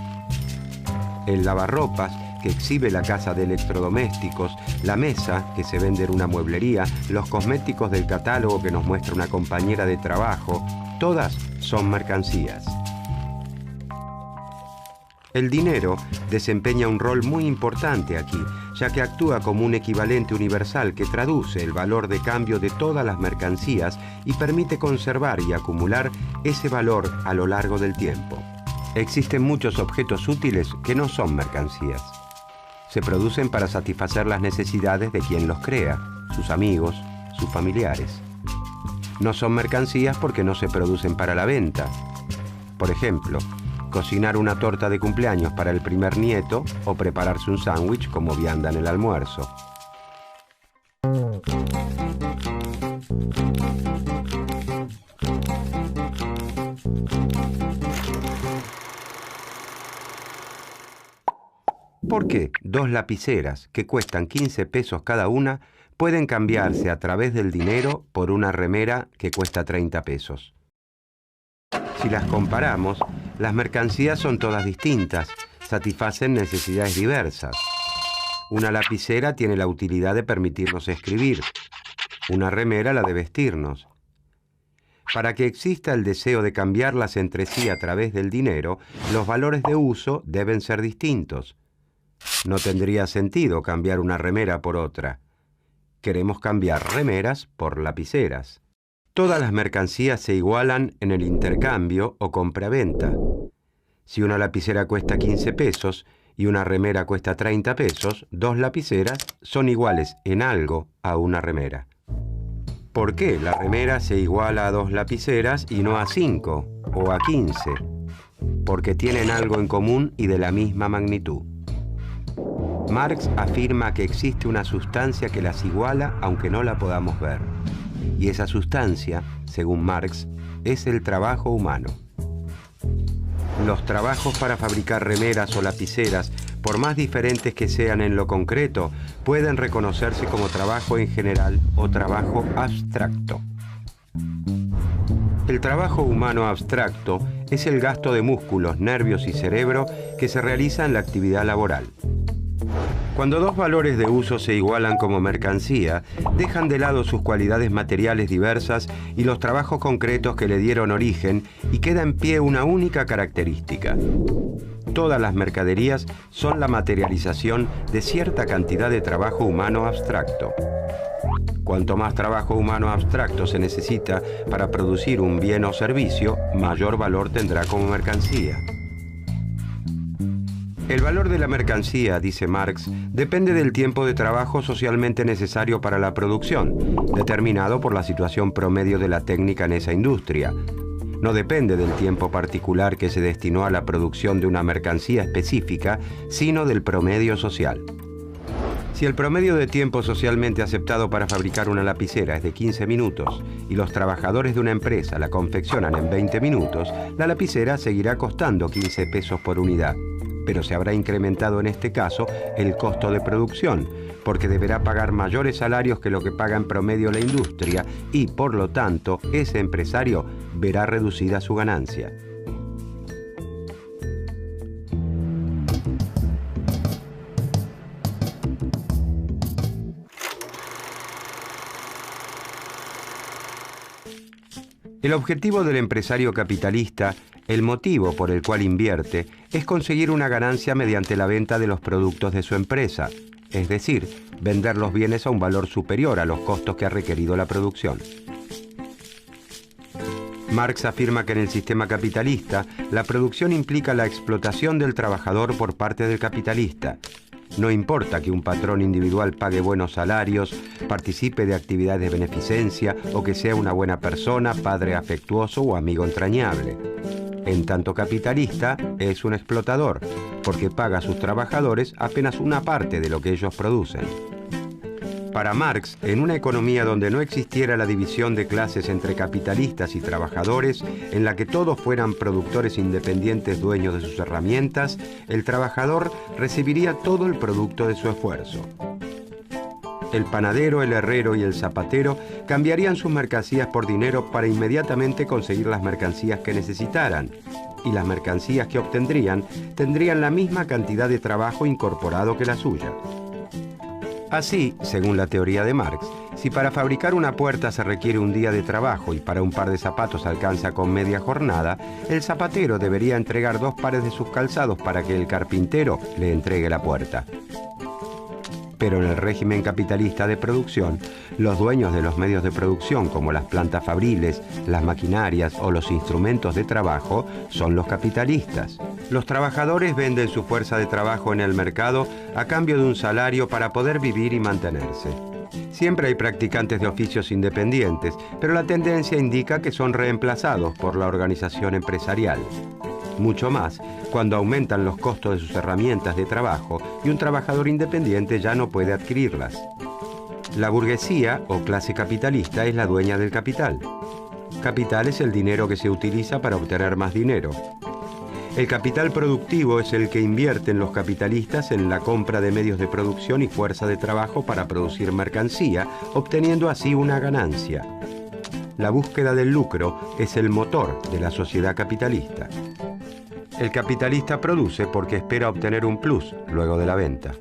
El lavarropas, que exhibe la casa de electrodomésticos, la mesa, que se vende en una mueblería, los cosméticos del catálogo que nos muestra una compañera de trabajo, todas son mercancías. El dinero desempeña un rol muy importante aquí, ya que actúa como un equivalente universal que traduce el valor de cambio de todas las mercancías y permite conservar y acumular ese valor a lo largo del tiempo. Existen muchos objetos útiles que no son mercancías. Se producen para satisfacer las necesidades de quien los crea, sus amigos, sus familiares. No son mercancías porque no se producen para la venta. Por ejemplo, cocinar una torta de cumpleaños para el primer nieto o prepararse un sándwich como vianda en el almuerzo. ¿Por qué 2 lapiceras que cuestan 15 pesos cada una pueden cambiarse a través del dinero por una remera que cuesta 30 pesos? Si las comparamos, las mercancías son todas distintas, satisfacen necesidades diversas. Una lapicera tiene la utilidad de permitirnos escribir, una remera la de vestirnos. Para que exista el deseo de cambiarlas entre sí a través del dinero, los valores de uso deben ser distintos. No tendría sentido cambiar una remera por otra. Queremos cambiar remeras por lapiceras. Todas las mercancías se igualan en el intercambio o compra-venta. Si una lapicera cuesta 15 pesos y una remera cuesta 30 pesos, dos lapiceras son iguales en algo a una remera. ¿Por qué la remera se iguala a dos lapiceras y no a 5 o a 15? Porque tienen algo en común y de la misma magnitud. Marx afirma que existe una sustancia que las iguala aunque no la podamos ver. Y esa sustancia, según Marx, es el trabajo humano. Los trabajos para fabricar remeras o lapiceras, por más diferentes que sean en lo concreto, pueden reconocerse como trabajo en general o trabajo abstracto. El trabajo humano abstracto es el gasto de músculos, nervios y cerebro que se realiza en la actividad laboral. Cuando dos valores de uso se igualan como mercancía, dejan de lado sus cualidades materiales diversas y los trabajos concretos que le dieron origen y queda en pie una única característica. Todas las mercaderías son la materialización de cierta cantidad de trabajo humano abstracto. Cuanto más trabajo humano abstracto se necesita para producir un bien o servicio, mayor valor tendrá como mercancía. El valor de la mercancía, dice Marx, depende del tiempo de trabajo socialmente necesario para la producción, determinado por la situación promedio de la técnica en esa industria. No depende del tiempo particular que se destinó a la producción de una mercancía específica, sino del promedio social. Si el promedio de tiempo socialmente aceptado para fabricar una lapicera es de 15 minutos y los trabajadores de una empresa la confeccionan en 20 minutos, la lapicera seguirá costando 15 pesos por unidad. Pero se habrá incrementado en este caso el costo de producción, porque deberá pagar mayores salarios que lo que paga en promedio la industria y, por lo tanto, ese empresario verá reducida su ganancia. El objetivo del empresario capitalista, el motivo por el cual invierte, es conseguir una ganancia mediante la venta de los productos de su empresa, es decir, vender los bienes a un valor superior a los costos que ha requerido la producción. Marx afirma que en el sistema capitalista, la producción implica la explotación del trabajador por parte del capitalista. No importa que un patrón individual pague buenos salarios, participe de actividades de beneficencia o que sea una buena persona, padre afectuoso o amigo entrañable. En tanto capitalista, es un explotador, porque paga a sus trabajadores apenas una parte de lo que ellos producen. Para Marx, en una economía donde no existiera la división de clases entre capitalistas y trabajadores, en la que todos fueran productores independientes dueños de sus herramientas, el trabajador recibiría todo el producto de su esfuerzo. El panadero, el herrero y el zapatero cambiarían sus mercancías por dinero para inmediatamente conseguir las mercancías que necesitaran, y las mercancías que obtendrían tendrían la misma cantidad de trabajo incorporado que la suya. Así, según la teoría de Marx, si para fabricar una puerta se requiere un día de trabajo y para un par de zapatos alcanza con media jornada, el zapatero debería entregar 2 pares de sus calzados para que el carpintero le entregue la puerta. Pero en el régimen capitalista de producción, los dueños de los medios de producción, como las plantas fabriles, las maquinarias o los instrumentos de trabajo, son los capitalistas. Los trabajadores venden su fuerza de trabajo en el mercado a cambio de un salario para poder vivir y mantenerse. Siempre hay practicantes de oficios independientes, pero la tendencia indica que son reemplazados por la organización empresarial. Mucho más cuando aumentan los costos de sus herramientas de trabajo y un trabajador independiente ya no puede adquirirlas. La burguesía o clase capitalista es la dueña del capital. Capital es el dinero que se utiliza para obtener más dinero. El capital productivo es el que invierten los capitalistas en la compra de medios de producción y fuerza de trabajo para producir mercancía, obteniendo así una ganancia. La búsqueda del lucro es el motor de la sociedad capitalista. El capitalista produce porque espera obtener un plus luego de la venta.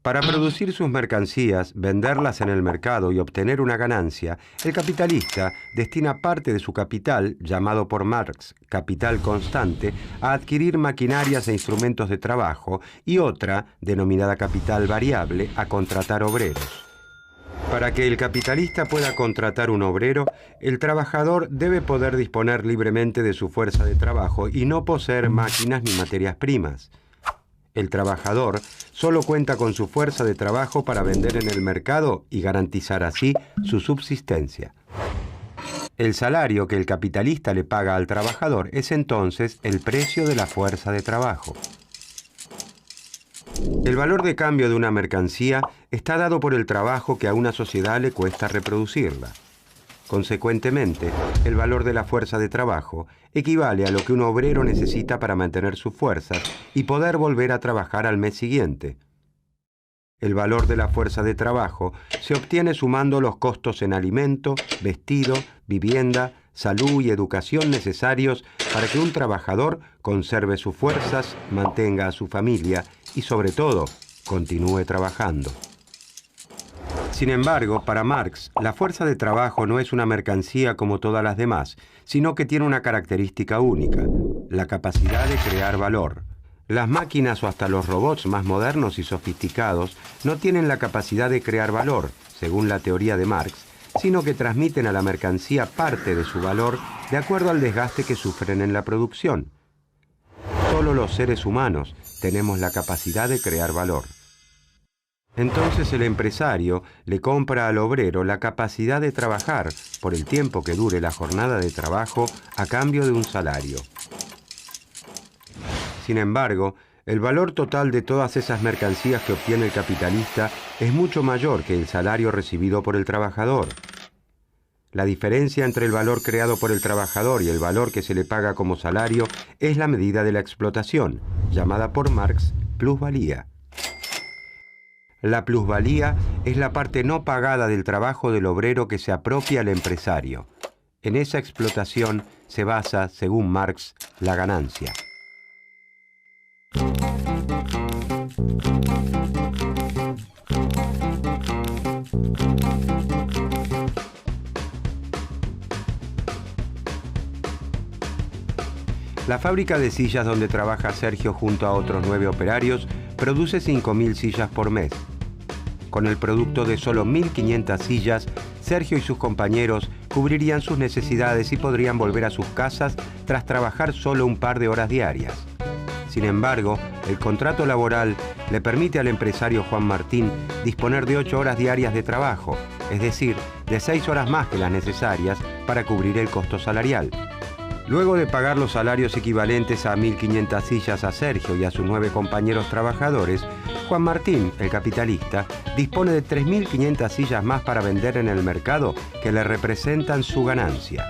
Para producir sus mercancías, venderlas en el mercado y obtener una ganancia, el capitalista destina parte de su capital, llamado por Marx capital constante, a adquirir maquinarias e instrumentos de trabajo y otra, denominada capital variable, a contratar obreros. Para que el capitalista pueda contratar un obrero, el trabajador debe poder disponer libremente de su fuerza de trabajo y no poseer máquinas ni materias primas. El trabajador solo cuenta con su fuerza de trabajo para vender en el mercado y garantizar así su subsistencia. El salario que el capitalista le paga al trabajador es entonces el precio de la fuerza de trabajo. El valor de cambio de una mercancía está dado por el trabajo que a una sociedad le cuesta reproducirla. Consecuentemente, el valor de la fuerza de trabajo equivale a lo que un obrero necesita para mantener sus fuerzas y poder volver a trabajar al mes siguiente. El valor de la fuerza de trabajo se obtiene sumando los costos en alimento, vestido, vivienda, salud y educación necesarios para que un trabajador conserve sus fuerzas, mantenga a su familia y, sobre todo, continúe trabajando. Sin embargo, para Marx, la fuerza de trabajo no es una mercancía como todas las demás, sino que tiene una característica única, la capacidad de crear valor. Las máquinas o hasta los robots más modernos y sofisticados no tienen la capacidad de crear valor, según la teoría de Marx, sino que transmiten a la mercancía parte de su valor de acuerdo al desgaste que sufren en la producción. Solo los seres humanos tenemos la capacidad de crear valor. Entonces el empresario le compra al obrero la capacidad de trabajar por el tiempo que dure la jornada de trabajo a cambio de un salario. Sin embargo, el valor total de todas esas mercancías que obtiene el capitalista es mucho mayor que el salario recibido por el trabajador. La diferencia entre el valor creado por el trabajador y el valor que se le paga como salario es la medida de la explotación, llamada por Marx plusvalía. La plusvalía es la parte no pagada del trabajo del obrero que se apropia el empresario. En esa explotación se basa, según Marx, la ganancia. La fábrica de sillas donde trabaja Sergio junto a otros 9 operarios produce 5.000 sillas por mes. Con el producto de solo 1.500 sillas, Sergio y sus compañeros cubrirían sus necesidades y podrían volver a sus casas tras trabajar solo un par de horas diarias. Sin embargo, el contrato laboral le permite al empresario Juan Martín disponer de 8 horas diarias de trabajo, es decir, de 6 horas más que las necesarias para cubrir el costo salarial. Luego de pagar los salarios equivalentes a 1.500 sillas a Sergio y a sus 9 compañeros trabajadores, Juan Martín, el capitalista, dispone de 3.500 sillas más para vender en el mercado que le representan su ganancia.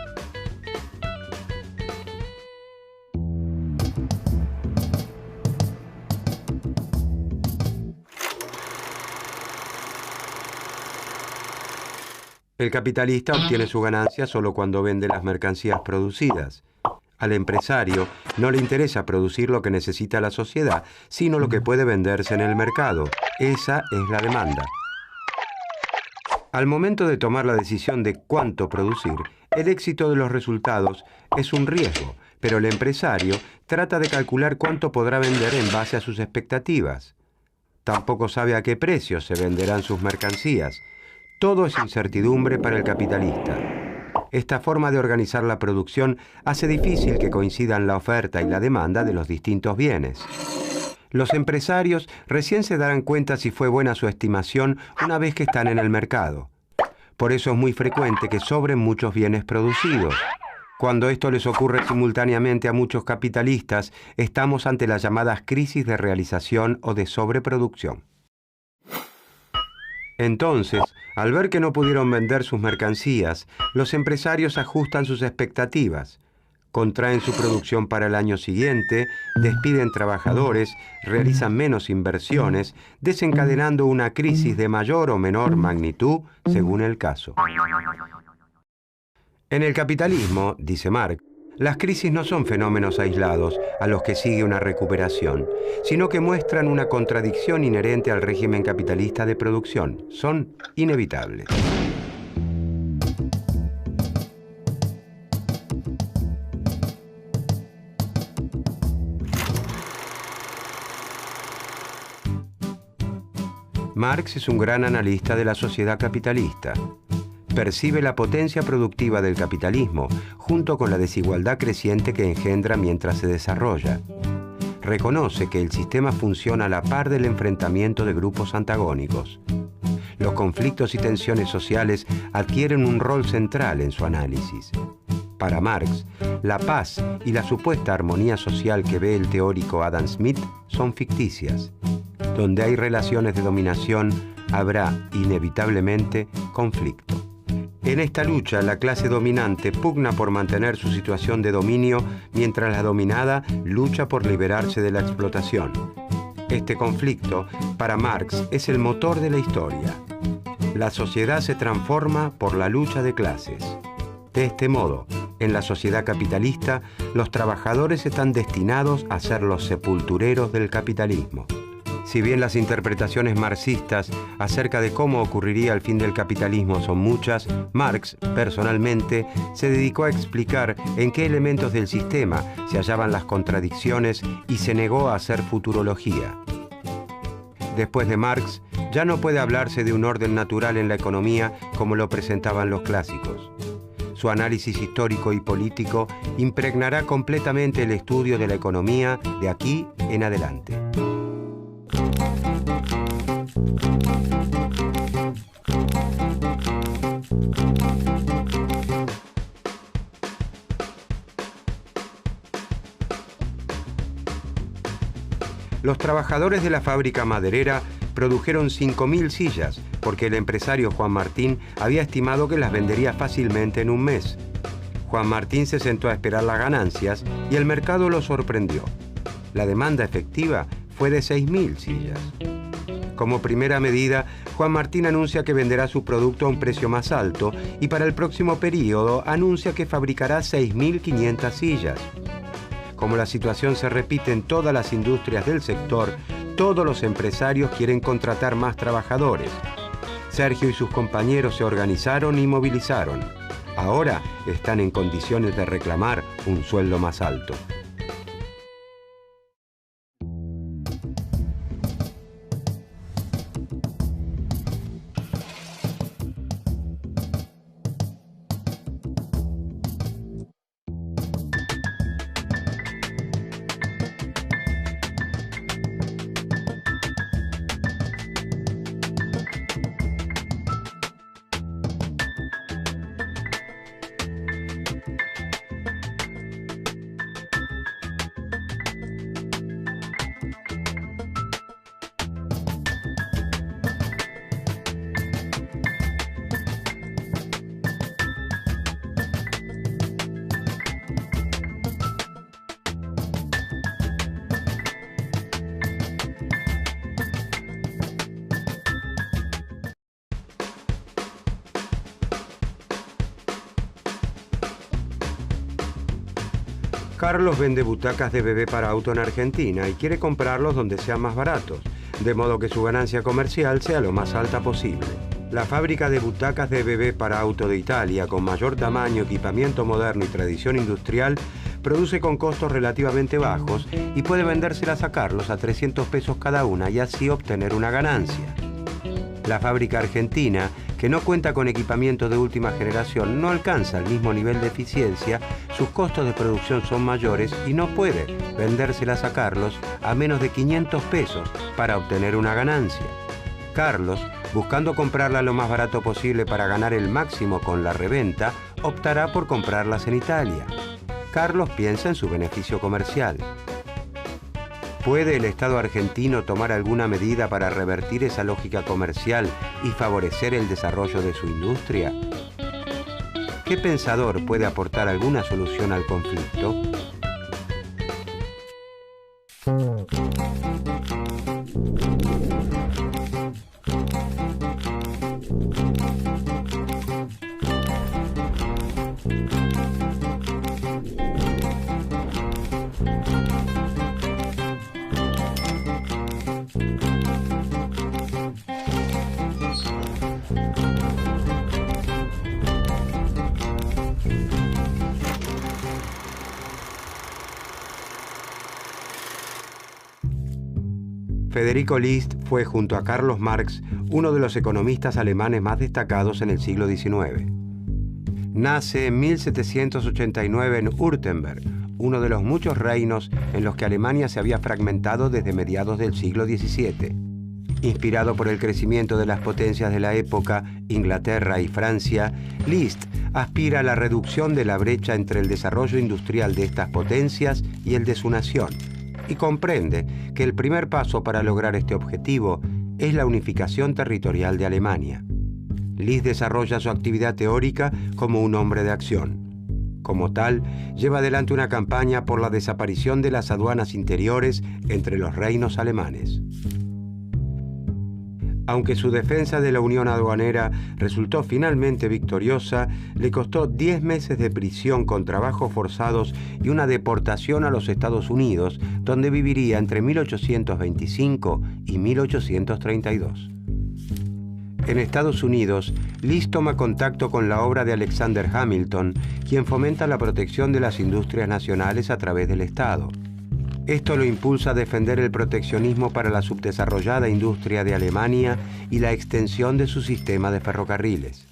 El capitalista obtiene su ganancia solo cuando vende las mercancías producidas. Al empresario no le interesa producir lo que necesita la sociedad, sino lo que puede venderse en el mercado. Esa es la demanda. Al momento de tomar la decisión de cuánto producir, el éxito de los resultados es un riesgo, pero el empresario trata de calcular cuánto podrá vender en base a sus expectativas. Tampoco sabe a qué precio se venderán sus mercancías. Todo es incertidumbre para el capitalista. Esta forma de organizar la producción hace difícil que coincidan la oferta y la demanda de los distintos bienes. Los empresarios recién se darán cuenta si fue buena su estimación una vez que están en el mercado. Por eso es muy frecuente que sobren muchos bienes producidos. Cuando esto les ocurre simultáneamente a muchos capitalistas, estamos ante las llamadas crisis de realización o de sobreproducción. Entonces, al ver que no pudieron vender sus mercancías, los empresarios ajustan sus expectativas, contraen su producción para el año siguiente, despiden trabajadores, realizan menos inversiones, desencadenando una crisis de mayor o menor magnitud según el caso. En el capitalismo, dice Marx, Las crisis no son fenómenos aislados a los que sigue una recuperación, sino que muestran una contradicción inherente al régimen capitalista de producción. Son inevitables. Marx es un gran analista de la sociedad capitalista. Percibe la potencia productiva del capitalismo, junto con la desigualdad creciente que engendra mientras se desarrolla. Reconoce que el sistema funciona a la par del enfrentamiento de grupos antagónicos. Los conflictos y tensiones sociales adquieren un rol central en su análisis. Para Marx, la paz y la supuesta armonía social que ve el teórico Adam Smith son ficticias. Donde hay relaciones de dominación, habrá inevitablemente conflicto. En esta lucha, la clase dominante pugna por mantener su situación de dominio, mientras la dominada lucha por liberarse de la explotación. Este conflicto, para Marx, es el motor de la historia. La sociedad se transforma por la lucha de clases. De este modo, en la sociedad capitalista, los trabajadores están destinados a ser los sepultureros del capitalismo. Si bien las interpretaciones marxistas acerca de cómo ocurriría el fin del capitalismo son muchas, Marx, personalmente, se dedicó a explicar en qué elementos del sistema se hallaban las contradicciones y se negó a hacer futurología. Después de Marx, ya no puede hablarse de un orden natural en la economía como lo presentaban los clásicos. Su análisis histórico y político impregnará completamente el estudio de la economía de aquí en adelante. Los trabajadores de la fábrica maderera produjeron 5.000 sillas, porque el empresario Juan Martín había estimado que las vendería fácilmente en un mes. Juan Martín se sentó a esperar las ganancias y el mercado lo sorprendió. La demanda efectiva fue de 6.000 sillas. Como primera medida, Juan Martín anuncia que venderá su producto a un precio más alto y para el próximo periodo anuncia que fabricará 6.500 sillas. Como la situación se repite en todas las industrias del sector, todos los empresarios quieren contratar más trabajadores. Sergio y sus compañeros se organizaron y movilizaron. Ahora están en condiciones de reclamar un sueldo más alto. Carlos vende butacas de bebé para auto en Argentina y quiere comprarlos donde sean más baratos, de modo que su ganancia comercial sea lo más alta posible. La fábrica de butacas de bebé para auto de Italia, con mayor tamaño, equipamiento moderno y tradición industrial, produce con costos relativamente bajos y puede vendérselas a Carlos a 300 pesos cada una y así obtener una ganancia. La fábrica argentina, que no cuenta con equipamiento de última generación, no alcanza el mismo nivel de eficiencia, sus costos de producción son mayores y no puede vendérselas a Carlos a menos de 500 pesos para obtener una ganancia. Carlos, buscando comprarla lo más barato posible para ganar el máximo con la reventa, optará por comprarlas en Italia. Carlos piensa en su beneficio comercial. ¿Puede el Estado argentino tomar alguna medida para revertir esa lógica comercial y favorecer el desarrollo de su industria? ¿Qué pensador puede aportar alguna solución al conflicto? Federico List fue, junto a Carlos Marx, uno de los economistas alemanes más destacados en el siglo XIX. Nace en 1789 en Württemberg, uno de los muchos reinos en los que Alemania se había fragmentado desde mediados del siglo XVII. Inspirado por el crecimiento de las potencias de la época, Inglaterra y Francia, List aspira a la reducción de la brecha entre el desarrollo industrial de estas potencias y el de su nación, y comprende que el primer paso para lograr este objetivo es la unificación territorial de Alemania. List desarrolla su actividad teórica como un hombre de acción. Como tal, lleva adelante una campaña por la desaparición de las aduanas interiores entre los reinos alemanes. Aunque su defensa de la unión aduanera resultó finalmente victoriosa, le costó 10 meses de prisión con trabajos forzados y una deportación a los Estados Unidos, donde viviría entre 1825 y 1832. En Estados Unidos, List toma contacto con la obra de Alexander Hamilton, quien fomenta la protección de las industrias nacionales a través del Estado. Esto lo impulsa a defender el proteccionismo para la subdesarrollada industria de Alemania y la extensión de su sistema de ferrocarriles.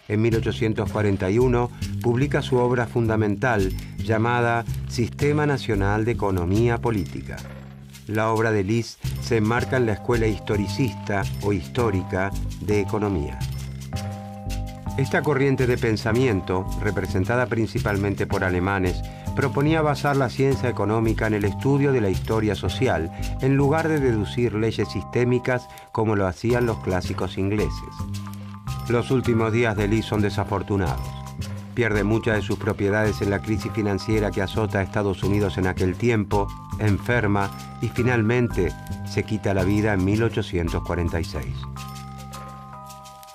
En 1841 publica su obra fundamental llamada Sistema Nacional de Economía Política. La obra de List se enmarca en la escuela historicista o histórica de economía. Esta corriente de pensamiento, representada principalmente por alemanes, proponía basar la ciencia económica en el estudio de la historia social, en lugar de deducir leyes sistémicas como lo hacían los clásicos ingleses. Los últimos días de List son desafortunados. Pierde muchas de sus propiedades en la crisis financiera que azota a Estados Unidos en aquel tiempo, enferma y finalmente se quita la vida en 1846.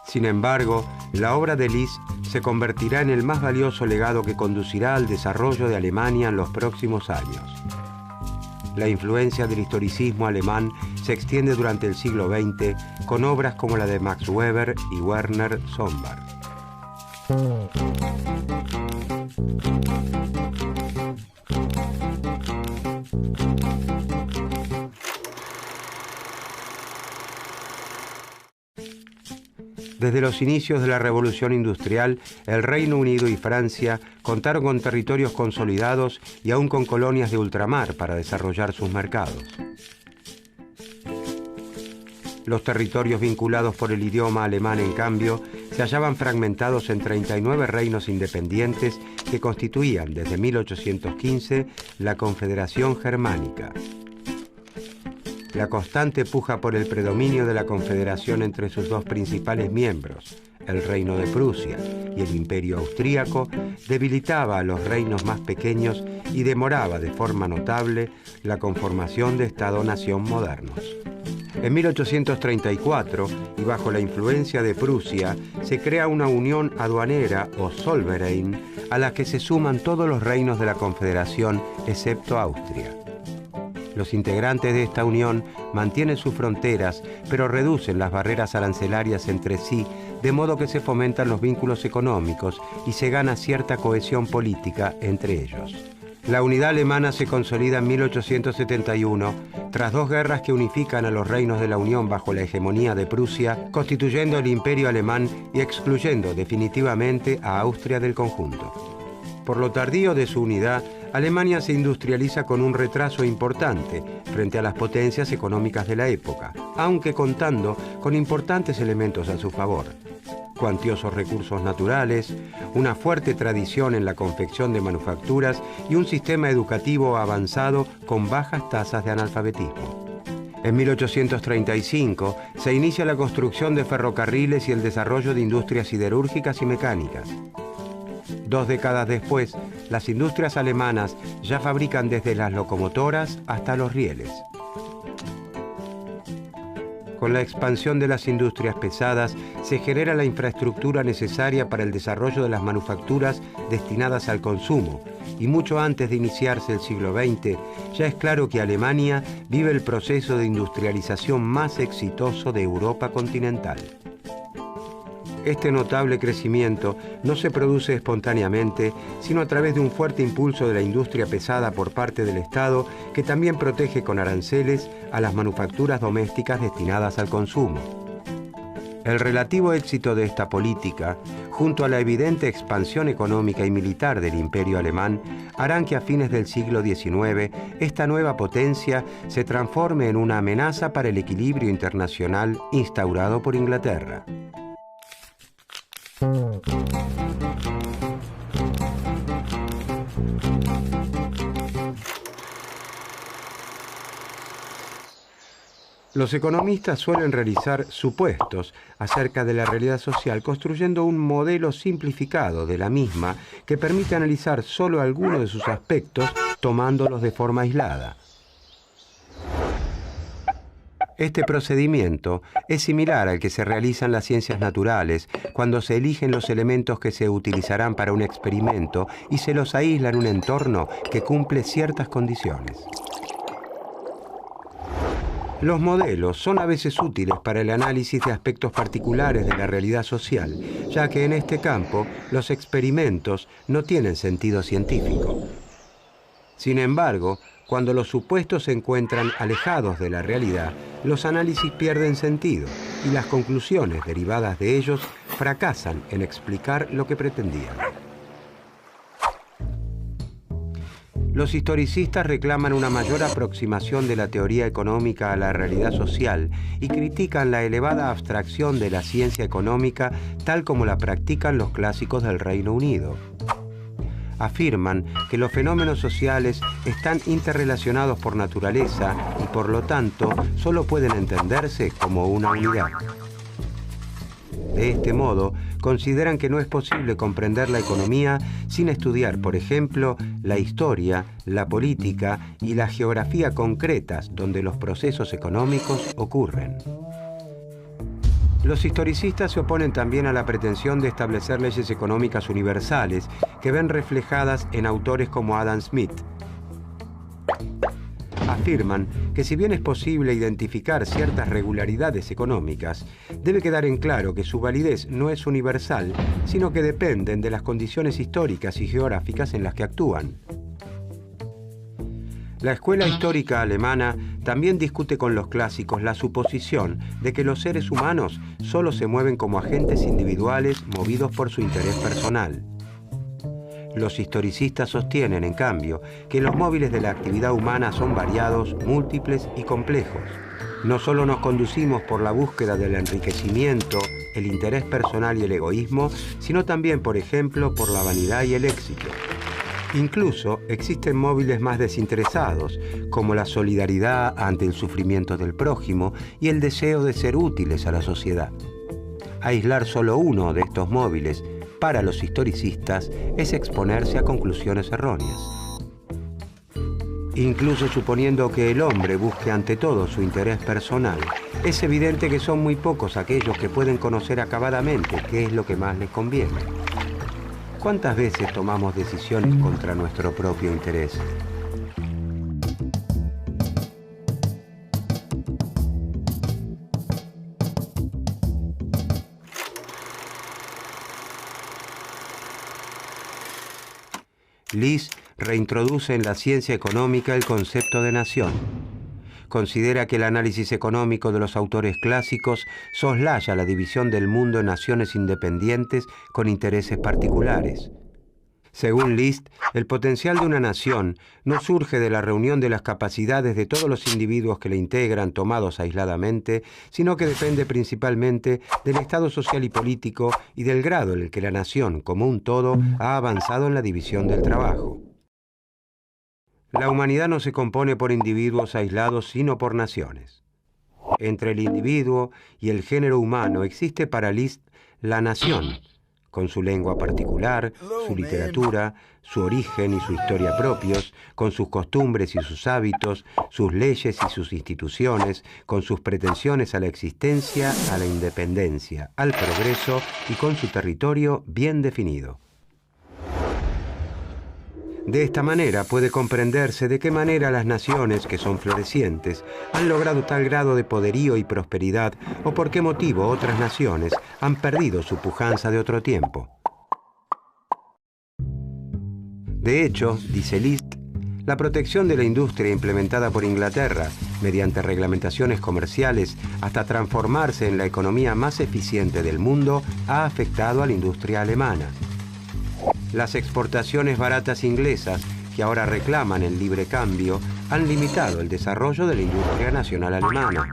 Sin embargo, la obra de List se convertirá en el más valioso legado que conducirá al desarrollo de Alemania en los próximos años. La influencia del historicismo alemán se extiende durante el siglo XX con obras como la de Max Weber y Werner Sombart. Desde los inicios de la Revolución Industrial, el Reino Unido y Francia contaron con territorios consolidados y aún con colonias de ultramar para desarrollar sus mercados. Los territorios vinculados por el idioma alemán, en cambio, se hallaban fragmentados en 39 reinos independientes que constituían, desde 1815, la Confederación Germánica. La constante puja por el predominio de la Confederación entre sus dos principales miembros, el Reino de Prusia y el Imperio Austríaco, debilitaba a los reinos más pequeños y demoraba de forma notable la conformación de Estado-nación modernos. En 1834, y bajo la influencia de Prusia, se crea una unión aduanera o Zollverein, a la que se suman todos los reinos de la Confederación, excepto Austria. Los integrantes de esta unión mantienen sus fronteras, pero reducen las barreras arancelarias entre sí, de modo que se fomentan los vínculos económicos y se gana cierta cohesión política entre ellos. La unidad alemana se consolida en 1871, tras dos guerras que unifican a los reinos de la Unión bajo la hegemonía de Prusia, constituyendo el Imperio alemán y excluyendo definitivamente a Austria del conjunto. Por lo tardío de su unidad, Alemania se industrializa con un retraso importante frente a las potencias económicas de la época, aunque contando con importantes elementos a su favor: cuantiosos recursos naturales, una fuerte tradición en la confección de manufacturas y un sistema educativo avanzado con bajas tasas de analfabetismo. En 1835 se inicia la construcción de ferrocarriles y el desarrollo de industrias siderúrgicas y mecánicas. 2 décadas después, las industrias alemanas ya fabrican desde las locomotoras hasta los rieles. Con la expansión de las industrias pesadas, se genera la infraestructura necesaria para el desarrollo de las manufacturas destinadas al consumo, y mucho antes de iniciarse el siglo XX, ya es claro que Alemania vive el proceso de industrialización más exitoso de Europa continental. Este notable crecimiento no se produce espontáneamente, sino a través de un fuerte impulso de la industria pesada por parte del Estado, que también protege con aranceles a las manufacturas domésticas destinadas al consumo. El relativo éxito de esta política, junto a la evidente expansión económica y militar del Imperio alemán, harán que a fines del siglo XIX esta nueva potencia se transforme en una amenaza para el equilibrio internacional instaurado por Inglaterra. Los economistas suelen realizar supuestos acerca de la realidad social construyendo un modelo simplificado de la misma que permite analizar solo algunos de sus aspectos tomándolos de forma aislada. Este procedimiento es similar al que se realiza en las ciencias naturales cuando se eligen los elementos que se utilizarán para un experimento y se los aísla en un entorno que cumple ciertas condiciones. Los modelos son a veces útiles para el análisis de aspectos particulares de la realidad social, ya que en este campo los experimentos no tienen sentido científico. Sin embargo, cuando los supuestos se encuentran alejados de la realidad, los análisis pierden sentido y las conclusiones derivadas de ellos fracasan en explicar lo que pretendían. Los historicistas reclaman una mayor aproximación de la teoría económica a la realidad social y critican la elevada abstracción de la ciencia económica tal como la practican los clásicos del Reino Unido. Afirman que los fenómenos sociales están interrelacionados por naturaleza y por lo tanto solo pueden entenderse como una unidad. De este modo, consideran que no es posible comprender la economía sin estudiar, por ejemplo, la historia, la política y la geografía concretas donde los procesos económicos ocurren. Los historicistas se oponen también a la pretensión de establecer leyes económicas universales que ven reflejadas en autores como Adam Smith. Afirman que si bien es posible identificar ciertas regularidades económicas, debe quedar en claro que su validez no es universal, sino que dependen de las condiciones históricas y geográficas en las que actúan. La escuela histórica alemana también discute con los clásicos la suposición de que los seres humanos solo se mueven como agentes individuales movidos por su interés personal. Los historicistas sostienen, en cambio, que los móviles de la actividad humana son variados, múltiples y complejos. No solo nos conducimos por la búsqueda del enriquecimiento, el interés personal y el egoísmo, sino también, por ejemplo, por la vanidad y el éxito. Incluso existen móviles más desinteresados, como la solidaridad ante el sufrimiento del prójimo y el deseo de ser útiles a la sociedad. Aislar solo uno de estos móviles para los historicistas es exponerse a conclusiones erróneas. Incluso suponiendo que el hombre busque ante todo su interés personal, es evidente que son muy pocos aquellos que pueden conocer acabadamente qué es lo que más les conviene. ¿Cuántas veces tomamos decisiones contra nuestro propio interés? List reintroduce en la ciencia económica el concepto de nación. Considera que el análisis económico de los autores clásicos soslaya la división del mundo en naciones independientes con intereses particulares. Según List, el potencial de una nación no surge de la reunión de las capacidades de todos los individuos que la integran tomados aisladamente, sino que depende principalmente del estado social y político y del grado en el que la nación, como un todo, ha avanzado en la división del trabajo. La humanidad no se compone por individuos aislados, sino por naciones. Entre el individuo y el género humano existe para List la nación, con su lengua particular, su literatura, su origen y su historia propios, con sus costumbres y sus hábitos, sus leyes y sus instituciones, con sus pretensiones a la existencia, a la independencia, al progreso y con su territorio bien definido. De esta manera puede comprenderse de qué manera las naciones que son florecientes han logrado tal grado de poderío y prosperidad o por qué motivo otras naciones han perdido su pujanza de otro tiempo. De hecho, dice List, la protección de la industria implementada por Inglaterra, mediante reglamentaciones comerciales hasta transformarse en la economía más eficiente del mundo, ha afectado a la industria alemana. Las exportaciones baratas inglesas, que ahora reclaman el libre cambio, han limitado el desarrollo de la industria nacional alemana.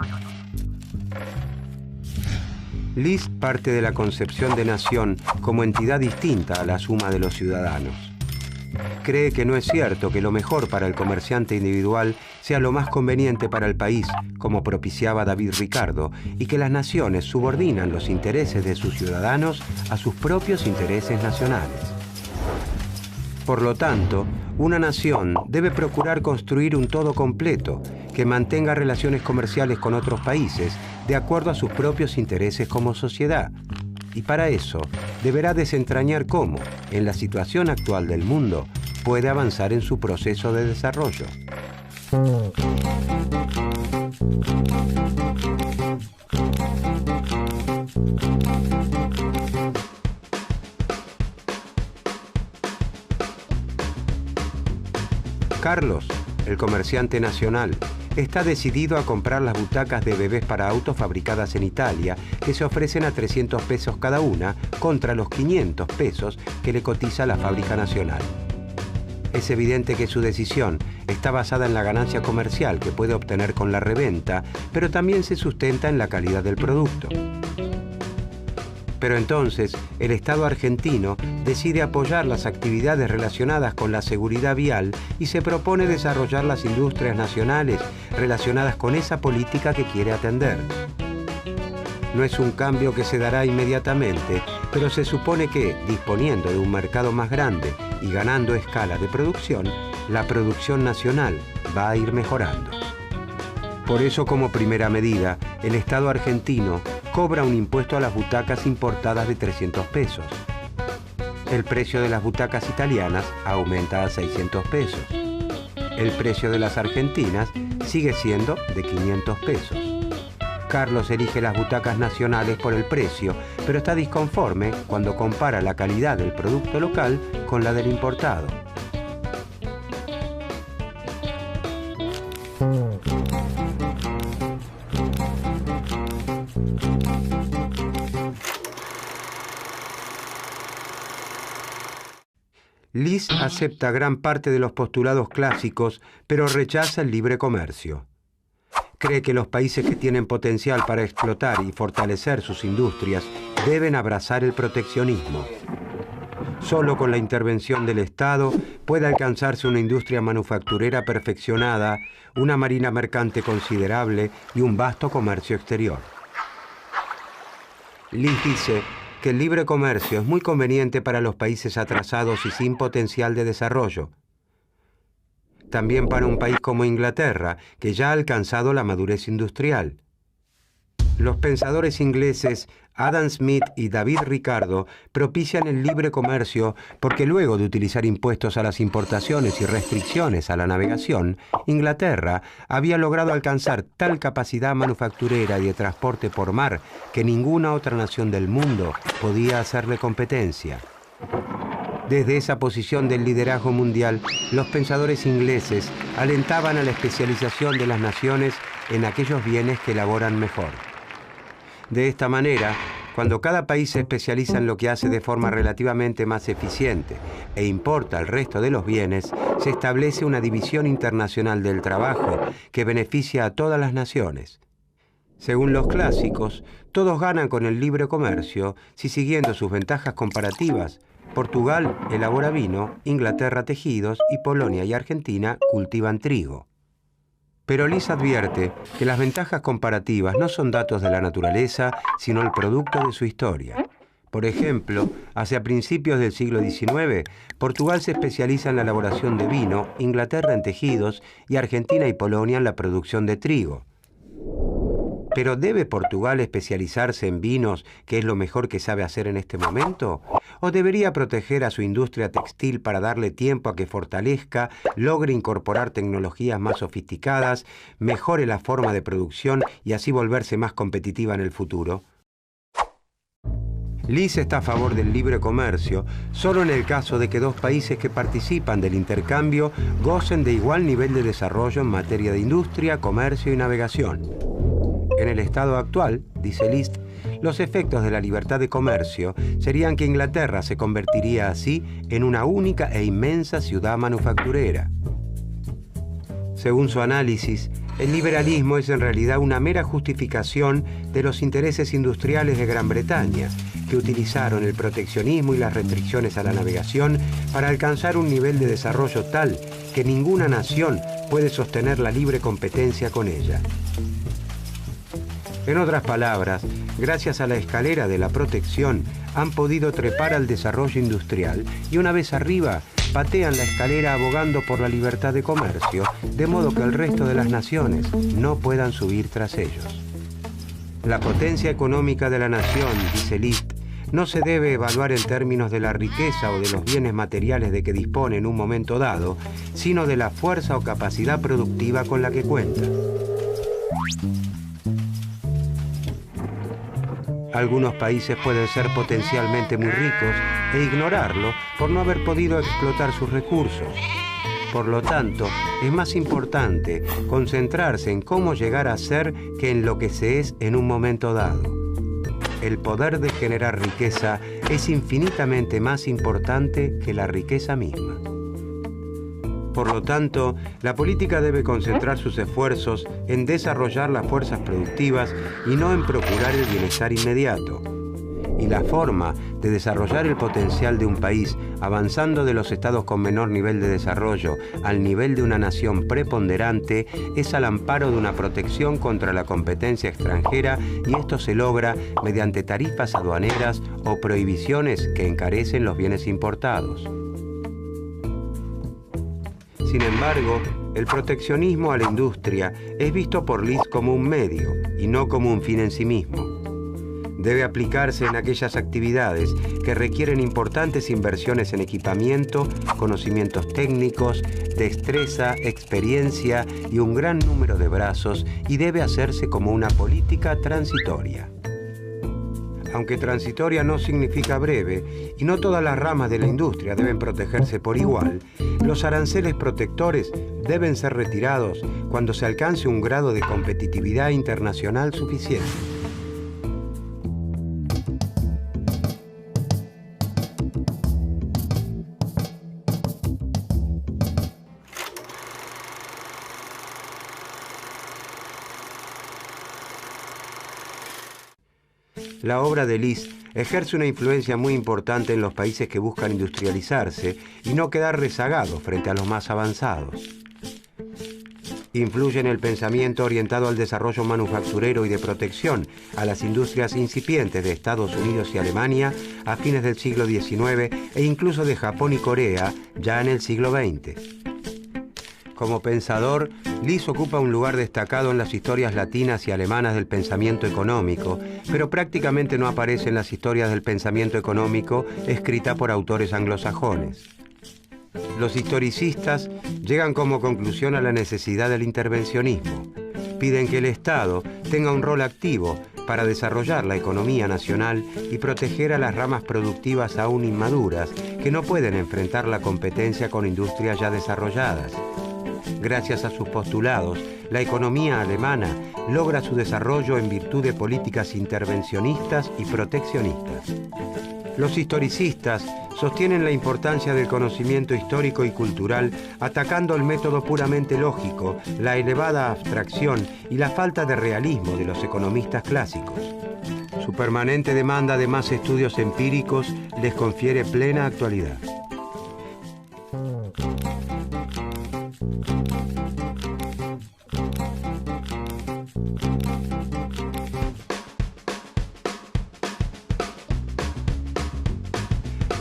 List parte de la concepción de nación como entidad distinta a la suma de los ciudadanos. Cree que no es cierto que lo mejor para el comerciante individual sea lo más conveniente para el país, como propiciaba David Ricardo, y que las naciones subordinan los intereses de sus ciudadanos a sus propios intereses nacionales. Por lo tanto, una nación debe procurar construir un todo completo que mantenga relaciones comerciales con otros países de acuerdo a sus propios intereses como sociedad. Y para eso, deberá desentrañar cómo, en la situación actual del mundo, puede avanzar en su proceso de desarrollo. Carlos, el comerciante nacional, está decidido a comprar las butacas de bebés para autos fabricadas en Italia, que se ofrecen a 300 pesos cada una, contra los 500 pesos que le cotiza la fábrica nacional. Es evidente que su decisión está basada en la ganancia comercial que puede obtener con la reventa, pero también se sustenta en la calidad del producto. Pero entonces, el Estado argentino decide apoyar las actividades relacionadas con la seguridad vial y se propone desarrollar las industrias nacionales relacionadas con esa política que quiere atender. No es un cambio que se dará inmediatamente, pero se supone que, disponiendo de un mercado más grande y ganando escala de producción, la producción nacional va a ir mejorando. Por eso, como primera medida, el Estado argentino cobra un impuesto a las butacas importadas de 300 pesos. El precio de las butacas italianas aumenta a 600 pesos. El precio de las argentinas sigue siendo de 500 pesos. Carlos elige las butacas nacionales por el precio, pero está disconforme cuando compara la calidad del producto local con la del importado. List acepta gran parte de los postulados clásicos, pero rechaza el libre comercio. Cree que los países que tienen potencial para explotar y fortalecer sus industrias deben abrazar el proteccionismo. Solo con la intervención del Estado puede alcanzarse una industria manufacturera perfeccionada, una marina mercante considerable y un vasto comercio exterior. List dice que el libre comercio es muy conveniente para los países atrasados y sin potencial de desarrollo. También para un país como Inglaterra, que ya ha alcanzado la madurez industrial. Los pensadores ingleses Adam Smith y David Ricardo propician el libre comercio porque luego de utilizar impuestos a las importaciones y restricciones a la navegación, Inglaterra había logrado alcanzar tal capacidad manufacturera y de transporte por mar que ninguna otra nación del mundo podía hacerle competencia. Desde esa posición del liderazgo mundial, los pensadores ingleses alentaban a la especialización de las naciones en aquellos bienes que elaboran mejor. De esta manera, cuando cada país se especializa en lo que hace de forma relativamente más eficiente e importa el resto de los bienes, se establece una división internacional del trabajo que beneficia a todas las naciones. Según los clásicos, todos ganan con el libre comercio si, siguiendo sus ventajas comparativas, Portugal elabora vino, Inglaterra tejidos y Polonia y Argentina cultivan trigo. Pero List advierte que las ventajas comparativas no son datos de la naturaleza, sino el producto de su historia. Por ejemplo, hacia principios del siglo XIX, Portugal se especializa en la elaboración de vino, Inglaterra en tejidos y Argentina y Polonia en la producción de trigo. Pero ¿debe Portugal especializarse en vinos, que es lo mejor que sabe hacer en este momento? ¿O debería proteger a su industria textil para darle tiempo a que fortalezca, logre incorporar tecnologías más sofisticadas, mejore la forma de producción y así volverse más competitiva en el futuro? Liz está a favor del libre comercio solo en el caso de que dos países que participan del intercambio gocen de igual nivel de desarrollo en materia de industria, comercio y navegación. En el estado actual, dice Liz, los efectos de la libertad de comercio serían que Inglaterra se convertiría así en una única e inmensa ciudad manufacturera. Según su análisis, el liberalismo es en realidad una mera justificación de los intereses industriales de Gran Bretaña, que utilizaron el proteccionismo y las restricciones a la navegación para alcanzar un nivel de desarrollo tal que ninguna nación puede sostener la libre competencia con ella. En otras palabras, gracias a la escalera de la protección, han podido trepar al desarrollo industrial y una vez arriba, patean la escalera abogando por la libertad de comercio, de modo que el resto de las naciones no puedan subir tras ellos. La potencia económica de la nación, dice Liszt, no se debe evaluar en términos de la riqueza o de los bienes materiales de que dispone en un momento dado, sino de la fuerza o capacidad productiva con la que cuenta. Algunos países pueden ser potencialmente muy ricos e ignorarlo por no haber podido explotar sus recursos. Por lo tanto, es más importante concentrarse en cómo llegar a ser que en lo que se es en un momento dado. El poder de generar riqueza es infinitamente más importante que la riqueza misma. Por lo tanto, la política debe concentrar sus esfuerzos en desarrollar las fuerzas productivas y no en procurar el bienestar inmediato. Y la forma de desarrollar el potencial de un país, avanzando de los estados con menor nivel de desarrollo al nivel de una nación preponderante, es al amparo de una protección contra la competencia extranjera, y esto se logra mediante tarifas aduaneras o prohibiciones que encarecen los bienes importados. Sin embargo, el proteccionismo a la industria es visto por Liszt como un medio y no como un fin en sí mismo. Debe aplicarse en aquellas actividades que requieren importantes inversiones en equipamiento, conocimientos técnicos, destreza, experiencia y un gran número de brazos, y debe hacerse como una política transitoria. Aunque transitoria no significa breve, y no todas las ramas de la industria deben protegerse por igual, los aranceles protectores deben ser retirados cuando se alcance un grado de competitividad internacional suficiente. La obra de Liszt ejerce una influencia muy importante en los países que buscan industrializarse y no quedar rezagados frente a los más avanzados. Influye en el pensamiento orientado al desarrollo manufacturero y de protección a las industrias incipientes de Estados Unidos y Alemania a fines del siglo XIX e incluso de Japón y Corea ya en el siglo XX. Como pensador, Liszt ocupa un lugar destacado en las historias latinas y alemanas del pensamiento económico, pero prácticamente no aparece en las historias del pensamiento económico escritas por autores anglosajones. Los historicistas llegan como conclusión a la necesidad del intervencionismo. Piden que el Estado tenga un rol activo para desarrollar la economía nacional y proteger a las ramas productivas aún inmaduras que no pueden enfrentar la competencia con industrias ya desarrolladas. Gracias a sus postulados, la economía alemana logra su desarrollo en virtud de políticas intervencionistas y proteccionistas. Los historicistas sostienen la importancia del conocimiento histórico y cultural, atacando el método puramente lógico, la elevada abstracción y la falta de realismo de los economistas clásicos. Su permanente demanda de más estudios empíricos les confiere plena actualidad.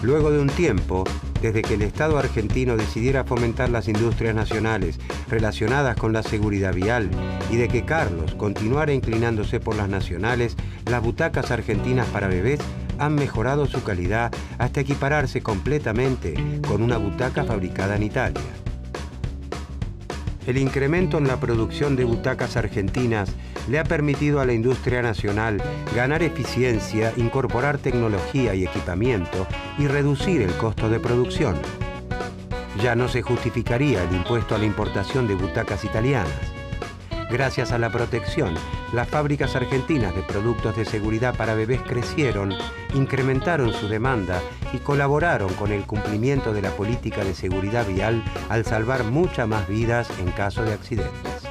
Luego de un tiempo, desde que el Estado argentino decidiera fomentar las industrias nacionales, relacionadas con la seguridad vial y de que Carlos continuara inclinándose por las nacionales, las butacas argentinas para bebés han mejorado su calidad hasta equipararse completamente con una butaca fabricada en Italia. El incremento en la producción de butacas argentinas le ha permitido a la industria nacional ganar eficiencia, incorporar tecnología y equipamiento y reducir el costo de producción. Ya no se justificaría el impuesto a la importación de butacas italianas. Gracias a la protección, las fábricas argentinas de productos de seguridad para bebés crecieron, incrementaron su demanda y colaboraron con el cumplimiento de la política de seguridad vial al salvar muchas más vidas en caso de accidentes.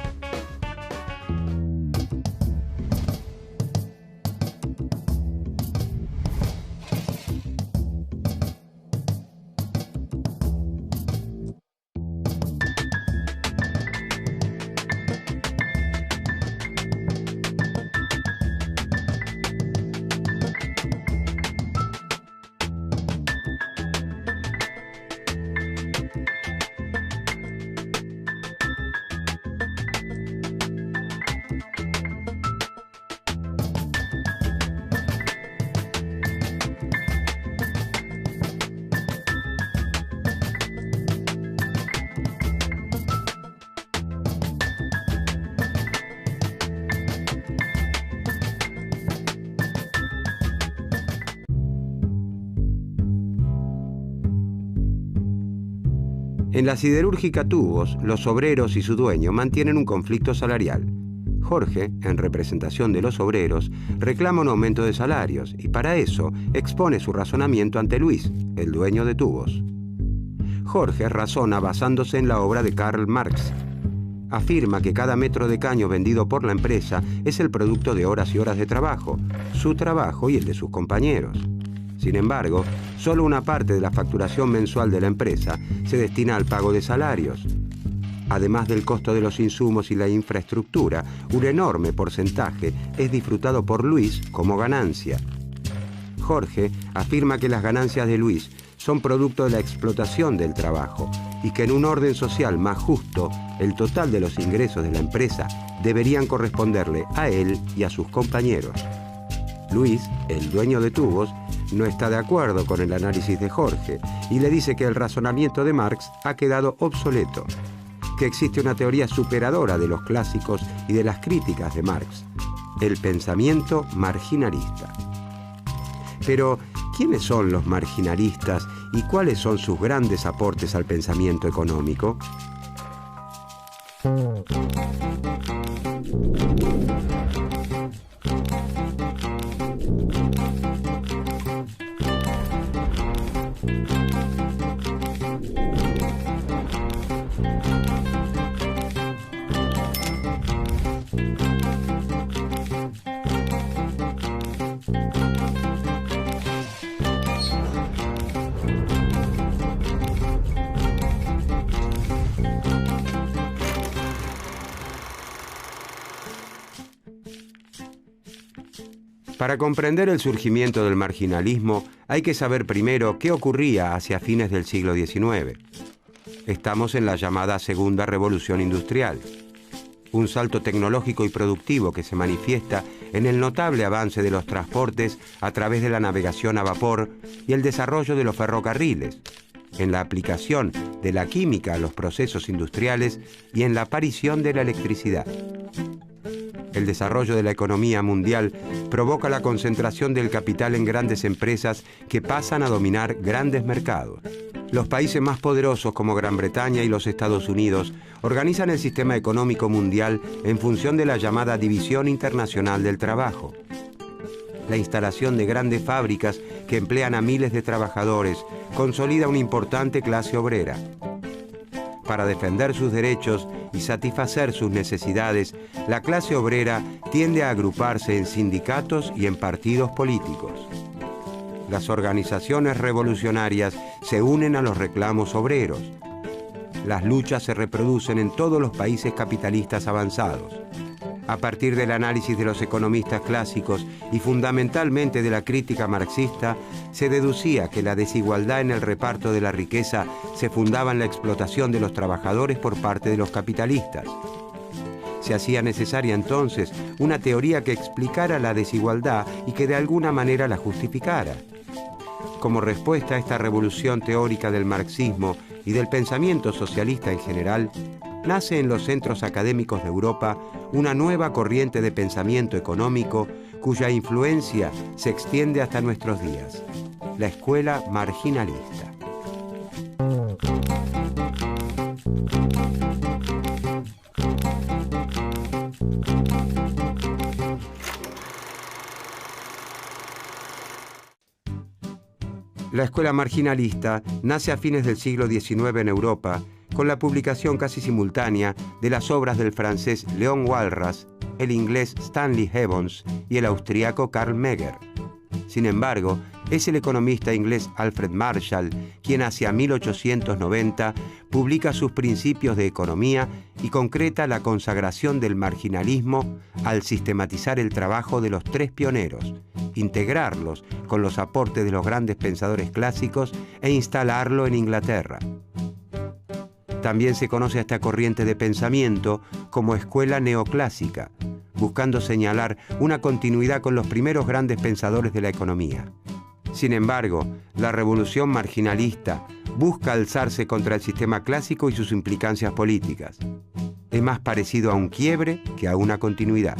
En la siderúrgica Tubos, los obreros y su dueño mantienen un conflicto salarial. Jorge, en representación de los obreros, reclama un aumento de salarios y para eso expone su razonamiento ante Luis, el dueño de Tubos. Jorge razona basándose en la obra de Karl Marx. Afirma que cada metro de caño vendido por la empresa es el producto de horas y horas de trabajo, su trabajo y el de sus compañeros. Sin embargo, solo una parte de la facturación mensual de la empresa se destina al pago de salarios. Además del costo de los insumos y la infraestructura, un enorme porcentaje es disfrutado por Luis como ganancia. Jorge afirma que las ganancias de Luis son producto de la explotación del trabajo y que en un orden social más justo, el total de los ingresos de la empresa deberían corresponderle a él y a sus compañeros. Luis, el dueño de Tubos, no está de acuerdo con el análisis de Jorge y le dice que el razonamiento de Marx ha quedado obsoleto, que existe una teoría superadora de los clásicos y de las críticas de Marx, el pensamiento marginalista. Pero, ¿quiénes son los marginalistas y cuáles son sus grandes aportes al pensamiento económico? Para comprender el surgimiento del marginalismo, hay que saber primero qué ocurría hacia fines del siglo XIX. Estamos en la llamada Segunda Revolución Industrial, un salto tecnológico y productivo que se manifiesta en el notable avance de los transportes a través de la navegación a vapor y el desarrollo de los ferrocarriles, en la aplicación de la química a los procesos industriales y en la aparición de la electricidad. El desarrollo de la economía mundial provoca la concentración del capital en grandes empresas que pasan a dominar grandes mercados. Los países más poderosos como Gran Bretaña y los Estados Unidos organizan el sistema económico mundial en función de la llamada División Internacional del Trabajo. La instalación de grandes fábricas que emplean a miles de trabajadores consolida una importante clase obrera. Para defender sus derechos y satisfacer sus necesidades, la clase obrera tiende a agruparse en sindicatos y en partidos políticos. Las organizaciones revolucionarias se unen a los reclamos obreros. Las luchas se reproducen en todos los países capitalistas avanzados. A partir del análisis de los economistas clásicos y fundamentalmente de la crítica marxista, se deducía que la desigualdad en el reparto de la riqueza se fundaba en la explotación de los trabajadores por parte de los capitalistas. Se hacía necesaria entonces una teoría que explicara la desigualdad y que de alguna manera la justificara. Como respuesta a esta revolución teórica del marxismo y del pensamiento socialista en general, nace en los centros académicos de Europa una nueva corriente de pensamiento económico cuya influencia se extiende hasta nuestros días: la escuela marginalista. La escuela marginalista nace a fines del siglo XIX en Europa, con la publicación casi simultánea de las obras del francés Léon Walras, el inglés Stanley Evans y el austríaco Karl Megger. Sin embargo, es el economista inglés Alfred Marshall quien hacia 1890 publica sus principios de economía y concreta la consagración del marginalismo al sistematizar el trabajo de los tres pioneros, integrarlos con los aportes de los grandes pensadores clásicos e instalarlo en Inglaterra. También se conoce a esta corriente de pensamiento como escuela neoclásica, buscando señalar una continuidad con los primeros grandes pensadores de la economía. Sin embargo, la revolución marginalista busca alzarse contra el sistema clásico y sus implicancias políticas. Es más parecido a un quiebre que a una continuidad.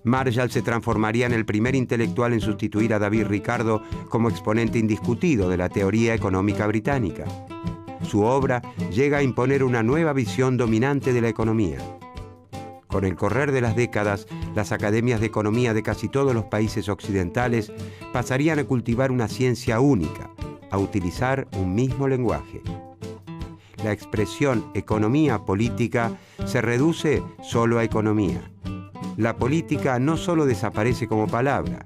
Marshall se transformaría en el primer intelectual en sustituir a David Ricardo como exponente indiscutido de la teoría económica británica. Su obra llega a imponer una nueva visión dominante de la economía. Con el correr de las décadas, las academias de economía de casi todos los países occidentales pasarían a cultivar una ciencia única, a utilizar un mismo lenguaje. La expresión economía política se reduce solo a economía. La política no solo desaparece como palabra,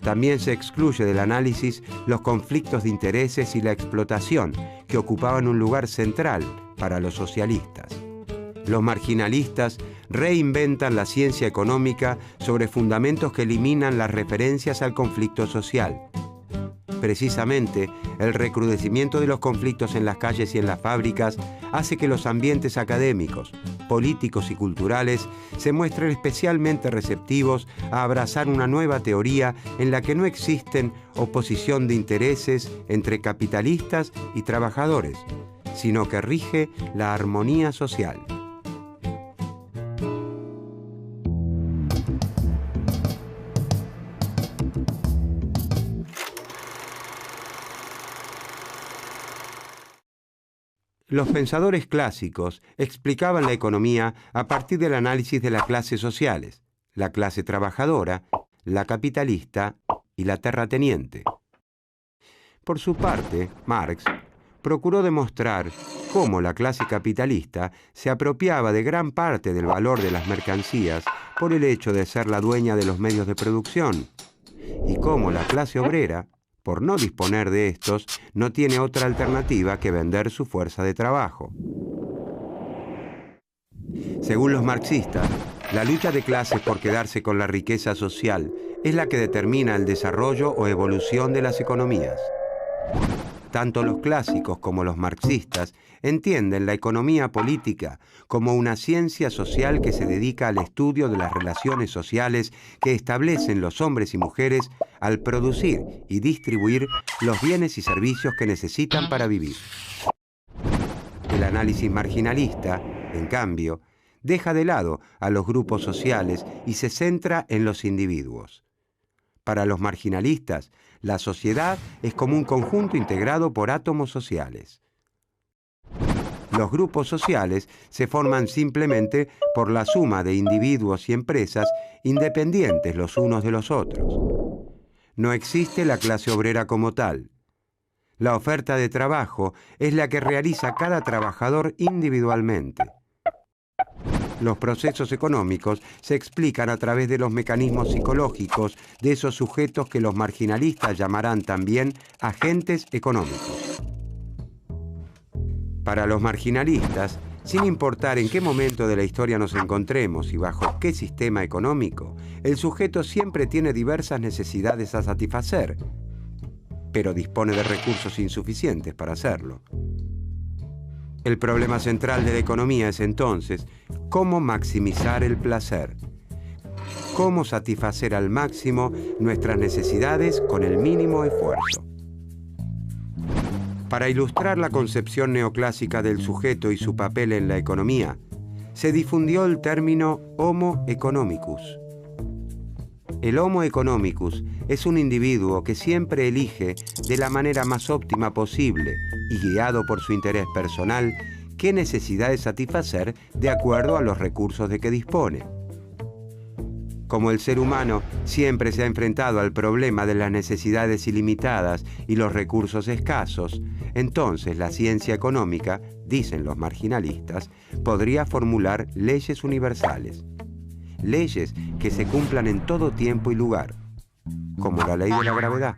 también se excluye del análisis los conflictos de intereses y la explotación, que ocupaban un lugar central para los socialistas. Los marginalistas reinventan la ciencia económica sobre fundamentos que eliminan las referencias al conflicto social. Precisamente, el recrudecimiento de los conflictos en las calles y en las fábricas hace que los ambientes académicos, políticos y culturales se muestren especialmente receptivos a abrazar una nueva teoría en la que no existen oposición de intereses entre capitalistas y trabajadores, sino que rige la armonía social. Los pensadores clásicos explicaban la economía a partir del análisis de las clases sociales, la clase trabajadora, la capitalista y la terrateniente. Por su parte, Marx procuró demostrar cómo la clase capitalista se apropiaba de gran parte del valor de las mercancías por el hecho de ser la dueña de los medios de producción, y cómo la clase obrera, por no disponer de estos, no tiene otra alternativa que vender su fuerza de trabajo. Según los marxistas, la lucha de clases por quedarse con la riqueza social es la que determina el desarrollo o evolución de las economías. Tanto los clásicos como los marxistas entienden la economía política como una ciencia social que se dedica al estudio de las relaciones sociales que establecen los hombres y mujeres al producir y distribuir los bienes y servicios que necesitan para vivir. El análisis marginalista, en cambio, deja de lado a los grupos sociales y se centra en los individuos. Para los marginalistas, la sociedad es como un conjunto integrado por átomos sociales. Los grupos sociales se forman simplemente por la suma de individuos y empresas independientes los unos de los otros. No existe la clase obrera como tal. La oferta de trabajo es la que realiza cada trabajador individualmente. Los procesos económicos se explican a través de los mecanismos psicológicos de esos sujetos que los marginalistas llamarán también agentes económicos. Para los marginalistas, Sin importar en qué momento de la historia nos encontremos y bajo qué sistema económico, el sujeto siempre tiene diversas necesidades a satisfacer, pero dispone de recursos insuficientes para hacerlo. El problema central de la economía es entonces cómo maximizar el placer, cómo satisfacer al máximo nuestras necesidades con el mínimo esfuerzo. Para ilustrar la concepción neoclásica del sujeto y su papel en la economía, se difundió el término Homo economicus. El Homo economicus es un individuo que siempre elige de la manera más óptima posible y guiado por su interés personal qué necesidades satisfacer de acuerdo a los recursos de que dispone. Como el ser humano siempre se ha enfrentado al problema de las necesidades ilimitadas y los recursos escasos, entonces la ciencia económica, dicen los marginalistas, podría formular leyes universales. Leyes que se cumplan en todo tiempo y lugar, como la ley de la gravedad.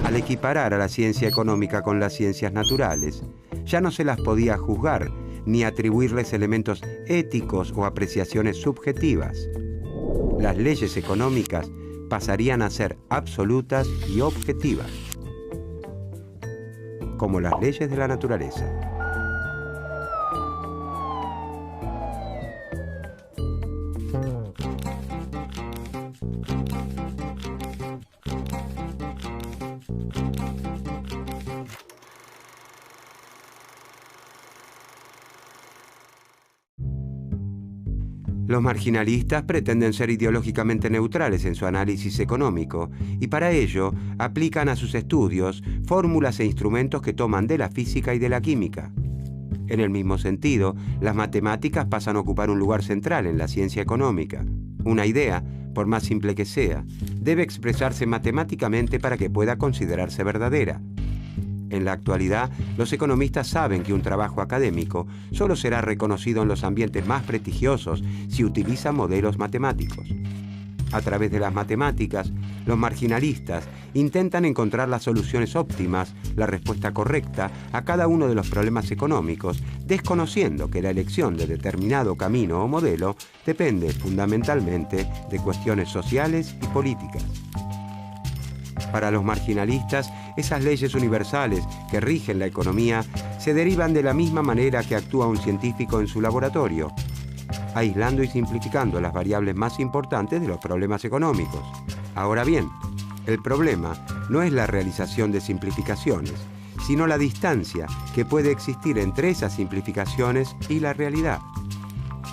Al equiparar a la ciencia económica con las ciencias naturales, ya no se las podía juzgar ni atribuirles elementos éticos o apreciaciones subjetivas. Las leyes económicas pasarían a ser absolutas y objetivas, como las leyes de la naturaleza. Los marginalistas pretenden ser ideológicamente neutrales en su análisis económico y para ello aplican a sus estudios fórmulas e instrumentos que toman de la física y de la química. En el mismo sentido, las matemáticas pasan a ocupar un lugar central en la ciencia económica. Una idea, por más simple que sea, debe expresarse matemáticamente para que pueda considerarse verdadera. En la actualidad, los economistas saben que un trabajo académico solo será reconocido en los ambientes más prestigiosos si utiliza modelos matemáticos. A través de las matemáticas, los marginalistas intentan encontrar las soluciones óptimas, la respuesta correcta a cada uno de los problemas económicos, desconociendo que la elección de determinado camino o modelo depende fundamentalmente de cuestiones sociales y políticas. Para los marginalistas, esas leyes universales que rigen la economía se derivan de la misma manera que actúa un científico en su laboratorio, aislando y simplificando las variables más importantes de los problemas económicos. Ahora bien, el problema no es la realización de simplificaciones, sino la distancia que puede existir entre esas simplificaciones y la realidad.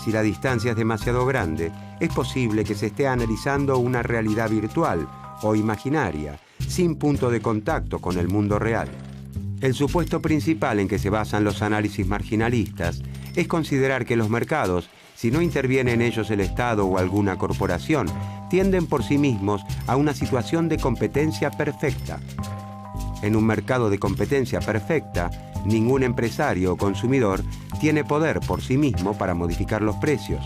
Si la distancia es demasiado grande, es posible que se esté analizando una realidad virtual o imaginaria, sin punto de contacto con el mundo real. El supuesto principal en que se basan los análisis marginalistas es considerar que los mercados, si no interviene en ellos el Estado o alguna corporación, tienden por sí mismos a una situación de competencia perfecta. En un mercado de competencia perfecta, ningún empresario o consumidor tiene poder por sí mismo para modificar los precios.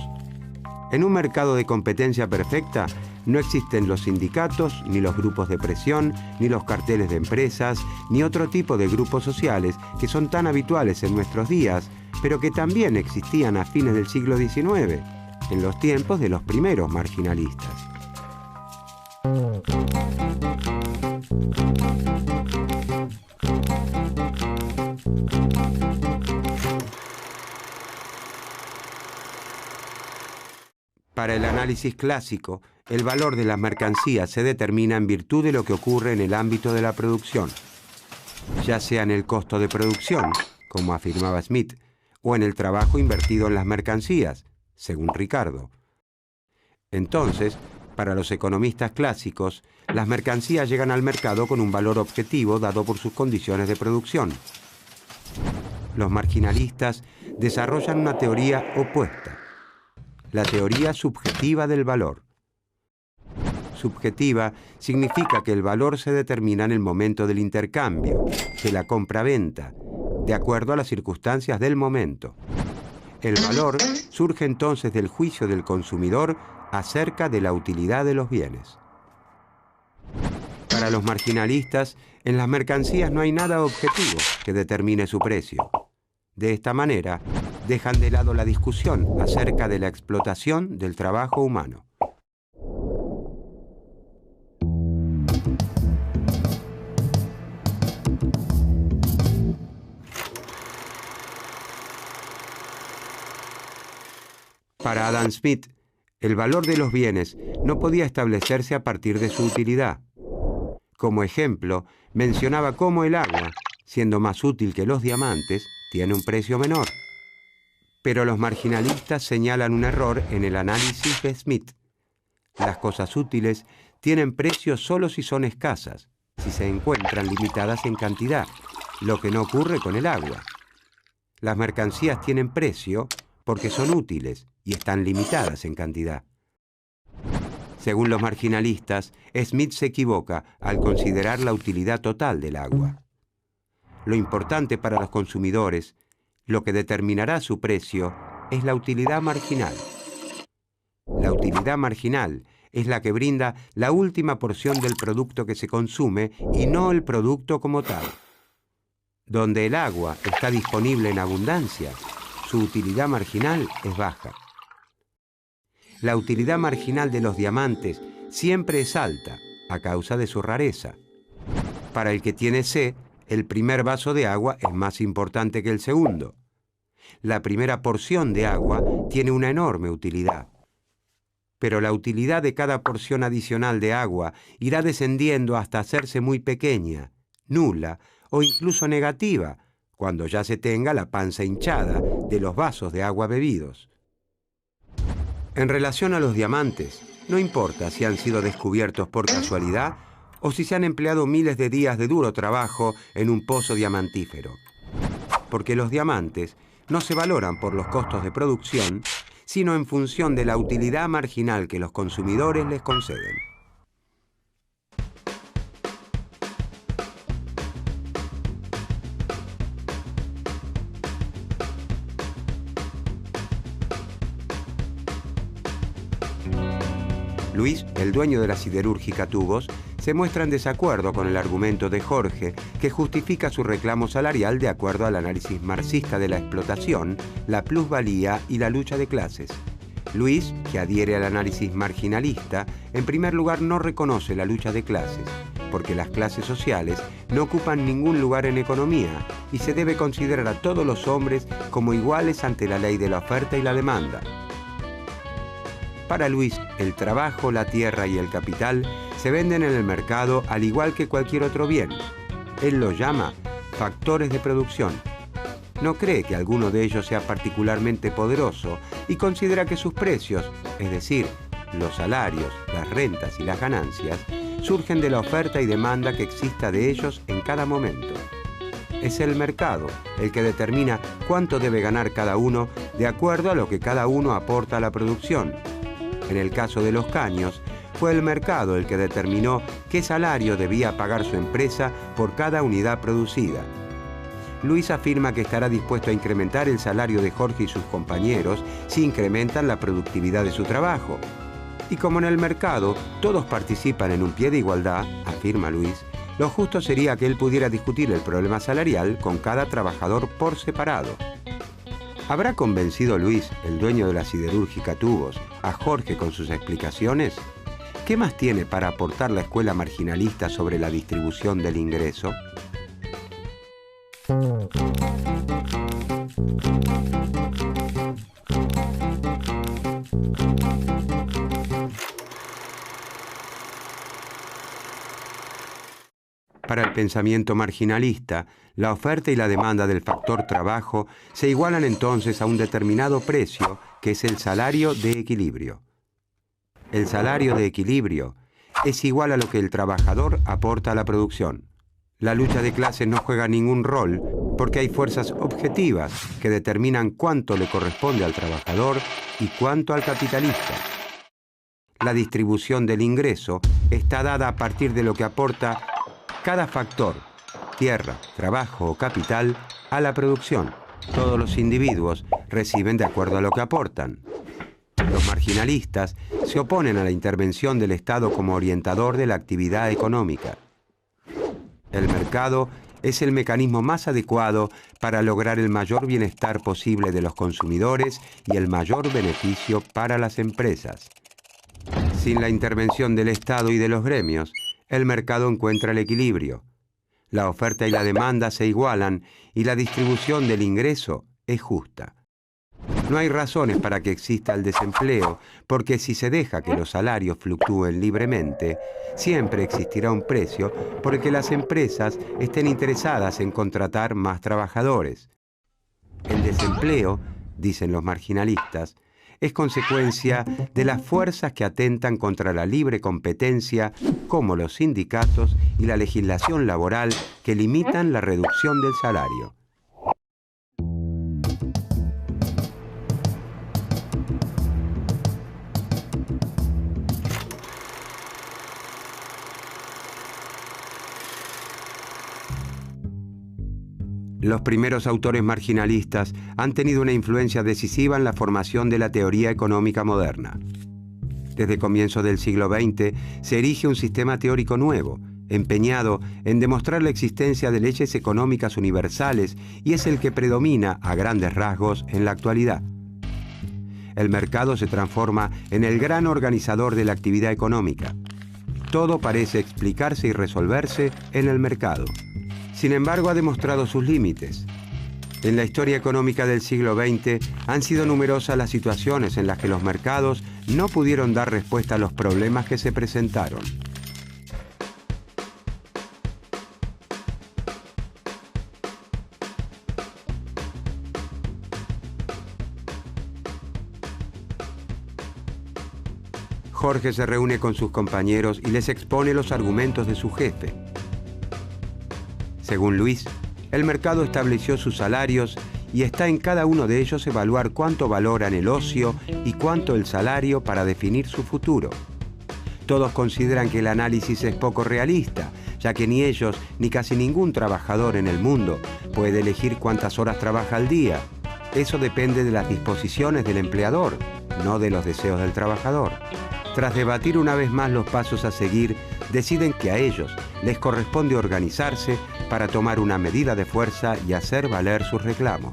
En un mercado de competencia perfecta, no existen los sindicatos, ni los grupos de presión, ni los carteles de empresas, ni otro tipo de grupos sociales que son tan habituales en nuestros días, pero que también existían a fines del siglo XIX, en los tiempos de los primeros marginalistas. Para el análisis clásico, el valor de las mercancías se determina en virtud de lo que ocurre en el ámbito de la producción, ya sea en el costo de producción, como afirmaba Smith, o en el trabajo invertido en las mercancías, según Ricardo. Entonces, para los economistas clásicos, las mercancías llegan al mercado con un valor objetivo dado por sus condiciones de producción. Los marginalistas desarrollan una teoría opuesta, la teoría subjetiva del valor. Subjetiva significa que el valor se determina en el momento del intercambio, de la compra-venta, de acuerdo a las circunstancias del momento. El valor surge entonces del juicio del consumidor acerca de la utilidad de los bienes. Para los marginalistas, en las mercancías no hay nada objetivo que determine su precio. De esta manera, dejan de lado la discusión acerca de la explotación del trabajo humano. Para Adam Smith, el valor de los bienes no podía establecerse a partir de su utilidad. Como ejemplo, mencionaba cómo el agua, siendo más útil que los diamantes, tiene un precio menor. Pero los marginalistas señalan un error en el análisis de Smith. Las cosas útiles tienen precio solo si son escasas, si se encuentran limitadas en cantidad, lo que no ocurre con el agua. Las mercancías tienen precio porque son útiles y están limitadas en cantidad. Según los marginalistas, Smith se equivoca al considerar la utilidad total del agua. Lo importante para los consumidores, lo que determinará su precio, es la utilidad marginal. La utilidad marginal es la que brinda la última porción del producto que se consume y no el producto como tal. Donde el agua está disponible en abundancia, su utilidad marginal es baja. La utilidad marginal de los diamantes siempre es alta, a causa de su rareza. Para el que tiene sed, el primer vaso de agua es más importante que el segundo. La primera porción de agua tiene una enorme utilidad. Pero la utilidad de cada porción adicional de agua irá descendiendo hasta hacerse muy pequeña, nula o incluso negativa, cuando ya se tenga la panza hinchada de los vasos de agua bebidos. En relación a los diamantes, no importa si han sido descubiertos por casualidad o si se han empleado miles de días de duro trabajo en un pozo diamantífero. Porque los diamantes no se valoran por los costos de producción, sino en función de la utilidad marginal que los consumidores les conceden. Luis, el dueño de la siderúrgica Tubos, se muestra en desacuerdo con el argumento de Jorge, que justifica su reclamo salarial de acuerdo al análisis marxista de la explotación, la plusvalía y la lucha de clases. Luis, que adhiere al análisis marginalista, en primer lugar no reconoce la lucha de clases, porque las clases sociales no ocupan ningún lugar en economía y se debe considerar a todos los hombres como iguales ante la ley de la oferta y la demanda. Para Luis, el trabajo, la tierra y el capital se venden en el mercado al igual que cualquier otro bien. Él los llama factores de producción. No cree que alguno de ellos sea particularmente poderoso y considera que sus precios, es decir, los salarios, las rentas y las ganancias, surgen de la oferta y demanda que exista de ellos en cada momento. Es el mercado el que determina cuánto debe ganar cada uno de acuerdo a lo que cada uno aporta a la producción. En el caso de los caños, fue el mercado el que determinó qué salario debía pagar su empresa por cada unidad producida. Luis afirma que estará dispuesto a incrementar el salario de Jorge y sus compañeros si incrementan la productividad de su trabajo. Y como en el mercado todos participan en un pie de igualdad, afirma Luis, lo justo sería que él pudiera discutir el problema salarial con cada trabajador por separado. ¿Habrá convencido Luis, el dueño de la siderúrgica Tubos, a Jorge con sus explicaciones? ¿Qué más tiene para aportar la escuela marginalista sobre la distribución del ingreso? Para el pensamiento marginalista, la oferta y la demanda del factor trabajo se igualan entonces a un determinado precio, que es el salario de equilibrio. El salario de equilibrio es igual a lo que el trabajador aporta a la producción. La lucha de clases no juega ningún rol porque hay fuerzas objetivas que determinan cuánto le corresponde al trabajador y cuánto al capitalista. La distribución del ingreso está dada a partir de lo que aporta cada factor, tierra, trabajo o capital, a la producción. Todos los individuos reciben de acuerdo a lo que aportan. Los marginalistas se oponen a la intervención del Estado como orientador de la actividad económica. El mercado es el mecanismo más adecuado para lograr el mayor bienestar posible de los consumidores y el mayor beneficio para las empresas. Sin la intervención del Estado y de los gremios, el mercado encuentra el equilibrio. La oferta y la demanda se igualan y la distribución del ingreso es justa. No hay razones para que exista el desempleo, porque si se deja que los salarios fluctúen libremente, siempre existirá un precio por el que las empresas estén interesadas en contratar más trabajadores. El desempleo, dicen los marginalistas, es consecuencia de las fuerzas que atentan contra la libre competencia, como los sindicatos y la legislación laboral que limitan la reducción del salario. Los primeros autores marginalistas han tenido una influencia decisiva en la formación de la teoría económica moderna. Desde comienzos del siglo XX se erige un sistema teórico nuevo, empeñado en demostrar la existencia de leyes económicas universales, y es el que predomina a grandes rasgos en la actualidad. El mercado se transforma en el gran organizador de la actividad económica. Todo parece explicarse y resolverse en el mercado. Sin embargo, ha demostrado sus límites. En la historia económica del siglo XX han sido numerosas las situaciones en las que los mercados no pudieron dar respuesta a los problemas que se presentaron. Jorge se reúne con sus compañeros y les expone los argumentos de su jefe. Según Luis, el mercado estableció sus salarios y está en cada uno de ellos evaluar cuánto valoran el ocio y cuánto el salario para definir su futuro. Todos consideran que el análisis es poco realista, ya que ni ellos ni casi ningún trabajador en el mundo puede elegir cuántas horas trabaja al día. Eso depende de las disposiciones del empleador, no de los deseos del trabajador. Tras debatir una vez más los pasos a seguir, deciden que a ellos les corresponde organizarse para tomar una medida de fuerza y hacer valer sus reclamos.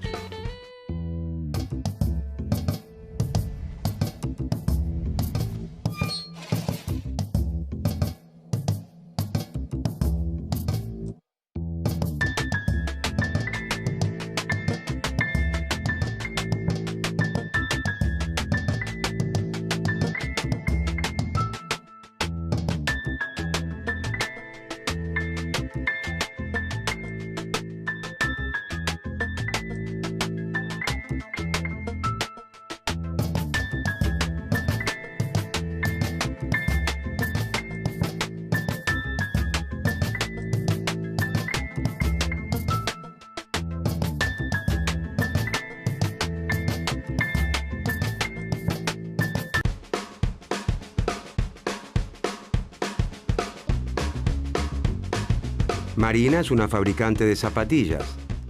Marina es una fabricante de zapatillas.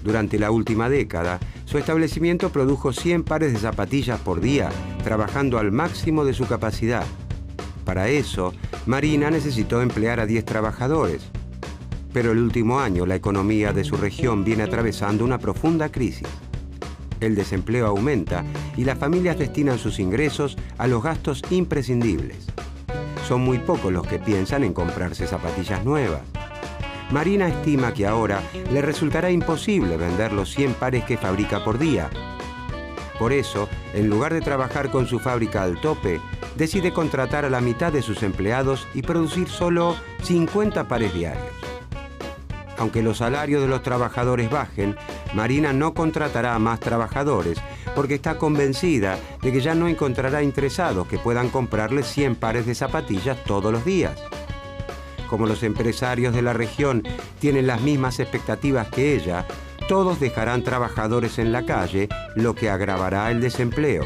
Durante la última década, su establecimiento produjo 100 pares de zapatillas por día, trabajando al máximo de su capacidad. Para eso, Marina necesitó emplear a 10 trabajadores. Pero el último año, la economía de su región viene atravesando una profunda crisis. El desempleo aumenta y las familias destinan sus ingresos a los gastos imprescindibles. Son muy pocos los que piensan en comprarse zapatillas nuevas. Marina estima que ahora le resultará imposible vender los 100 pares que fabrica por día. Por eso, en lugar de trabajar con su fábrica al tope, decide contratar a la mitad de sus empleados y producir solo 50 pares diarios. Aunque los salarios de los trabajadores bajen, Marina no contratará a más trabajadores porque está convencida de que ya no encontrará interesados que puedan comprarle 100 pares de zapatillas todos los días. Como los empresarios de la región tienen las mismas expectativas que ella, todos dejarán trabajadores en la calle, lo que agravará el desempleo.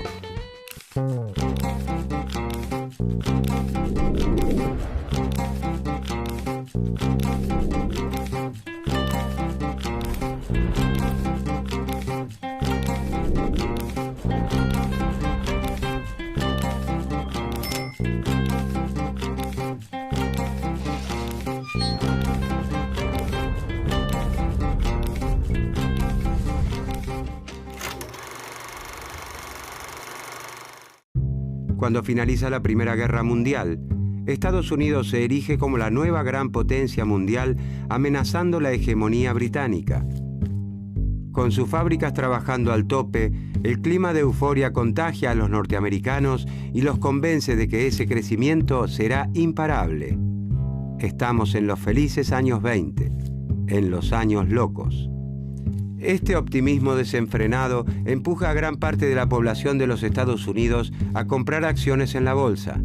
Cuando finaliza la Primera Guerra Mundial, Estados Unidos se erige como la nueva gran potencia mundial, amenazando la hegemonía británica. Con sus fábricas trabajando al tope, el clima de euforia contagia a los norteamericanos y los convence de que ese crecimiento será imparable. Estamos en los felices años 20, en los años locos. Este optimismo desenfrenado empuja a gran parte de la población de los Estados Unidos a comprar acciones en la bolsa.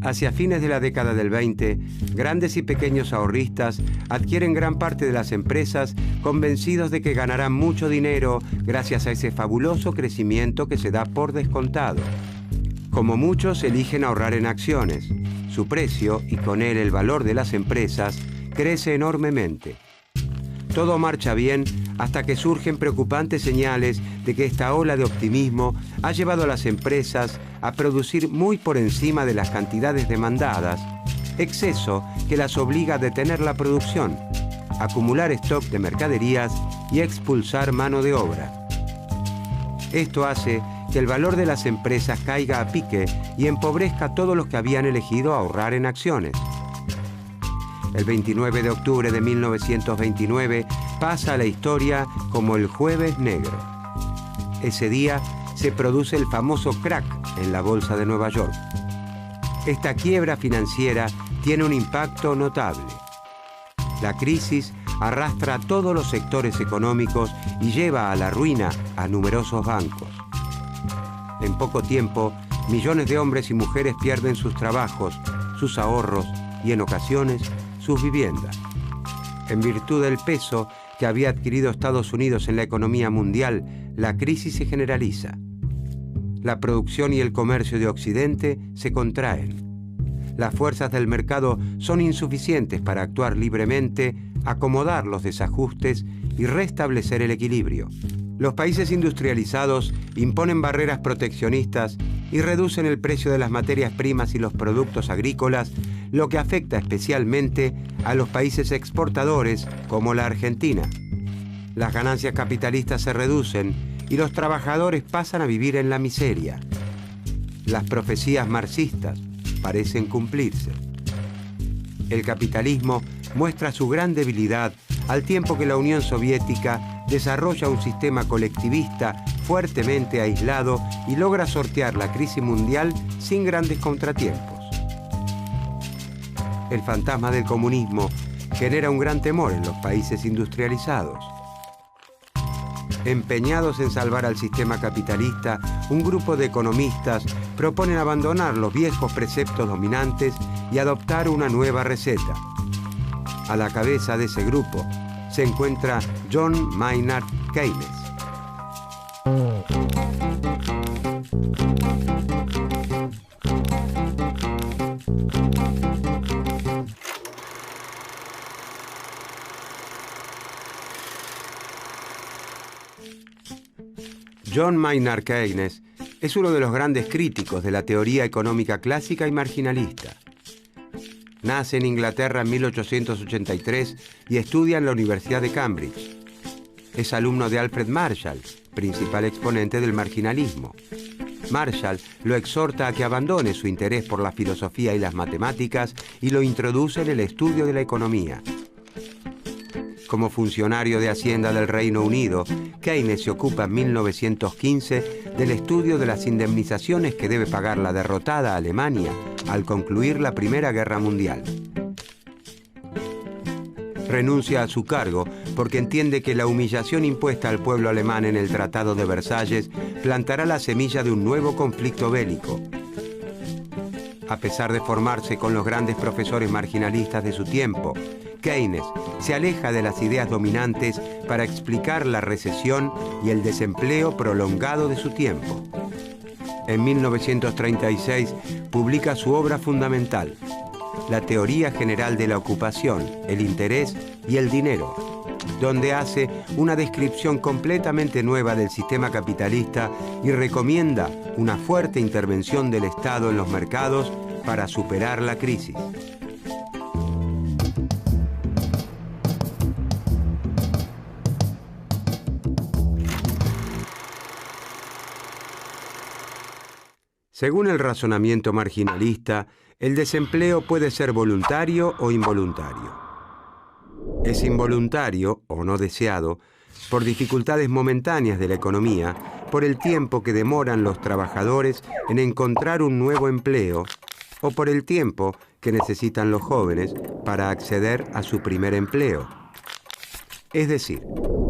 Hacia fines de la década del 20, grandes y pequeños ahorristas adquieren gran parte de las empresas convencidos de que ganarán mucho dinero gracias a ese fabuloso crecimiento que se da por descontado. Como muchos eligen ahorrar en acciones, su precio y con él el valor de las empresas crece enormemente. Todo marcha bien hasta que surgen preocupantes señales de que esta ola de optimismo ha llevado a las empresas a producir muy por encima de las cantidades demandadas, exceso que las obliga a detener la producción, acumular stock de mercaderías y expulsar mano de obra. Esto hace que el valor de las empresas caiga a pique y empobrezca a todos los que habían elegido ahorrar en acciones. El 29 de octubre de 1929 pasa a la historia como el Jueves Negro. Ese día se produce el famoso crack en la Bolsa de Nueva York. Esta quiebra financiera tiene un impacto notable. La crisis arrastra a todos los sectores económicos y lleva a la ruina a numerosos bancos. En poco tiempo, millones de hombres y mujeres pierden sus trabajos, sus ahorros y, en ocasiones, sus viviendas. En virtud del peso que había adquirido Estados Unidos en la economía mundial, la crisis se generaliza. La producción y el comercio de Occidente se contraen. Las fuerzas del mercado son insuficientes para actuar libremente, acomodar los desajustes y restablecer el equilibrio. Los países industrializados imponen barreras proteccionistas y reducen el precio de las materias primas y los productos agrícolas, lo que afecta especialmente a los países exportadores como la Argentina. Las ganancias capitalistas se reducen y los trabajadores pasan a vivir en la miseria. Las profecías marxistas parecen cumplirse. El capitalismo muestra su gran debilidad al tiempo que la Unión Soviética desarrolla un sistema colectivista fuertemente aislado y logra sortear la crisis mundial sin grandes contratiempos. El fantasma del comunismo genera un gran temor en los países industrializados. Empeñados en salvar al sistema capitalista, un grupo de economistas proponen abandonar los viejos preceptos dominantes y adoptar una nueva receta. A la cabeza de ese grupo se encuentra John Maynard Keynes. John Maynard Keynes es uno de los grandes críticos de la teoría económica clásica y marginalista. Nace en Inglaterra en 1883 y estudia en la Universidad de Cambridge. Es alumno de Alfred Marshall, principal exponente del marginalismo. Marshall lo exhorta a que abandone su interés por la filosofía y las matemáticas y lo introduce en el estudio de la economía. Como funcionario de Hacienda del Reino Unido, Keynes se ocupa en 1915 del estudio de las indemnizaciones que debe pagar la derrotada Alemania al concluir la Primera Guerra Mundial. Renuncia a su cargo porque entiende que la humillación impuesta al pueblo alemán en el Tratado de Versalles plantará la semilla de un nuevo conflicto bélico. A pesar de formarse con los grandes profesores marginalistas de su tiempo, Keynes se aleja de las ideas dominantes para explicar la recesión y el desempleo prolongado de su tiempo. En 1936 publica su obra fundamental, La teoría general de la ocupación, el interés y el dinero, donde hace una descripción completamente nueva del sistema capitalista y recomienda una fuerte intervención del Estado en los mercados para superar la crisis. Según el razonamiento marginalista, el desempleo puede ser voluntario o involuntario. Es involuntario o no deseado por dificultades momentáneas de la economía, por el tiempo que demoran los trabajadores en encontrar un nuevo empleo o por el tiempo que necesitan los jóvenes para acceder a su primer empleo. Es decir,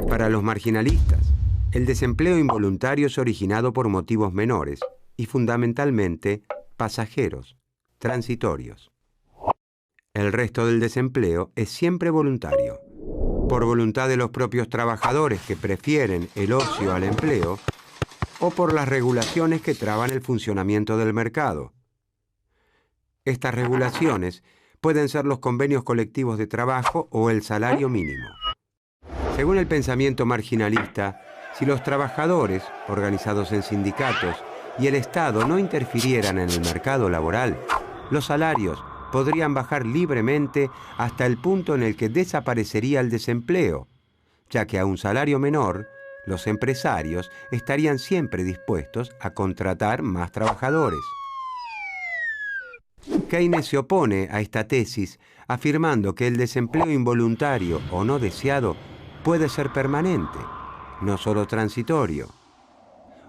para los marginalistas, el desempleo involuntario es originado por motivos menores y fundamentalmente pasajeros, transitorios. El resto del desempleo es siempre voluntario, por voluntad de los propios trabajadores que prefieren el ocio al empleo o por las regulaciones que traban el funcionamiento del mercado. Estas regulaciones pueden ser los convenios colectivos de trabajo o el salario mínimo. Según el pensamiento marginalista, si los trabajadores, organizados en sindicatos, y el Estado no interfirieran en el mercado laboral, los salarios podrían bajar libremente hasta el punto en el que desaparecería el desempleo, ya que a un salario menor, los empresarios estarían siempre dispuestos a contratar más trabajadores. Keynes se opone a esta tesis, afirmando que el desempleo involuntario o no deseado puede ser permanente, no solo transitorio.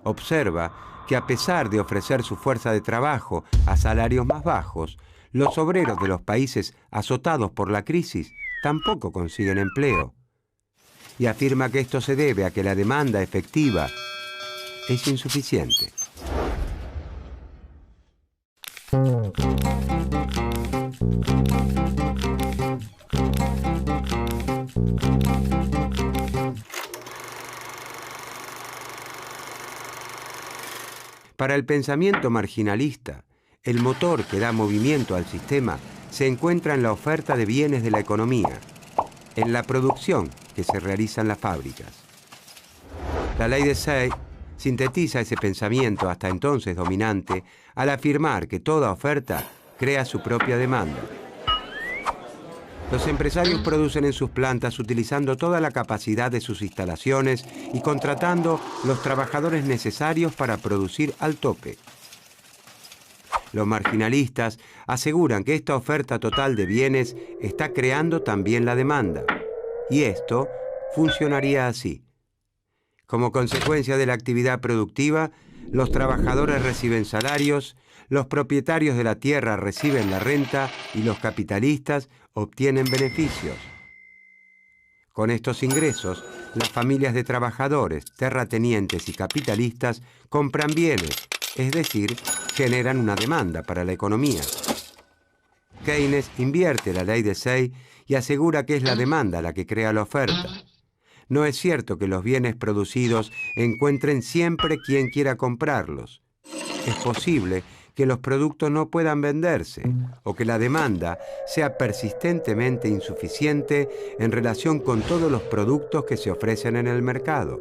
Observa que a pesar de ofrecer su fuerza de trabajo a salarios más bajos, los obreros de los países azotados por la crisis tampoco consiguen empleo. Y afirma que esto se debe a que la demanda efectiva es insuficiente. Para el pensamiento marginalista, el motor que da movimiento al sistema se encuentra en la oferta de bienes de la economía, en la producción que se realiza en las fábricas. La ley de Say sintetiza ese pensamiento hasta entonces dominante al afirmar que toda oferta crea su propia demanda. Los empresarios producen en sus plantas utilizando toda la capacidad de sus instalaciones y contratando los trabajadores necesarios para producir al tope. Los marginalistas aseguran que esta oferta total de bienes está creando también la demanda. Y esto funcionaría así. Como consecuencia de la actividad productiva, los trabajadores reciben salarios, los propietarios de la tierra reciben la renta y los capitalistas obtienen beneficios. Con estos ingresos, las familias de trabajadores, terratenientes y capitalistas compran bienes, es decir, generan una demanda para la economía. Keynes invierte la ley de Say y asegura que es la demanda la que crea la oferta. No es cierto que los bienes producidos encuentren siempre quien quiera comprarlos. Es posible que los productos no puedan venderse o que la demanda sea persistentemente insuficiente en relación con todos los productos que se ofrecen en el mercado.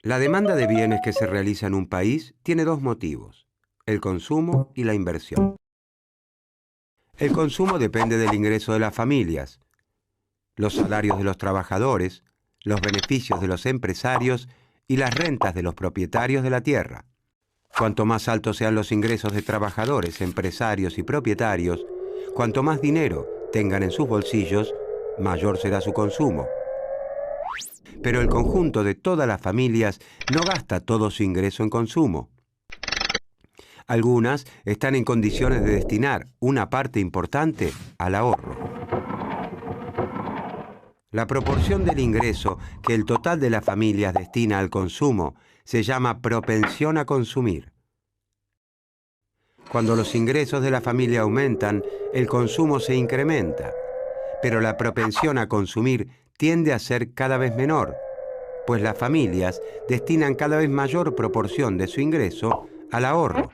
La demanda de bienes que se realiza en un país tiene dos motivos: el consumo y la inversión. El consumo depende del ingreso de las familias, los salarios de los trabajadores, los beneficios de los empresarios y las rentas de los propietarios de la tierra. Cuanto más altos sean los ingresos de trabajadores, empresarios y propietarios, cuanto más dinero tengan en sus bolsillos, mayor será su consumo. Pero el conjunto de todas las familias no gasta todo su ingreso en consumo. Algunas están en condiciones de destinar una parte importante al ahorro. La proporción del ingreso que el total de las familias destina al consumo se llama propensión a consumir. Cuando los ingresos de la familia aumentan, el consumo se incrementa, pero la propensión a consumir tiende a ser cada vez menor, pues las familias destinan cada vez mayor proporción de su ingreso al ahorro.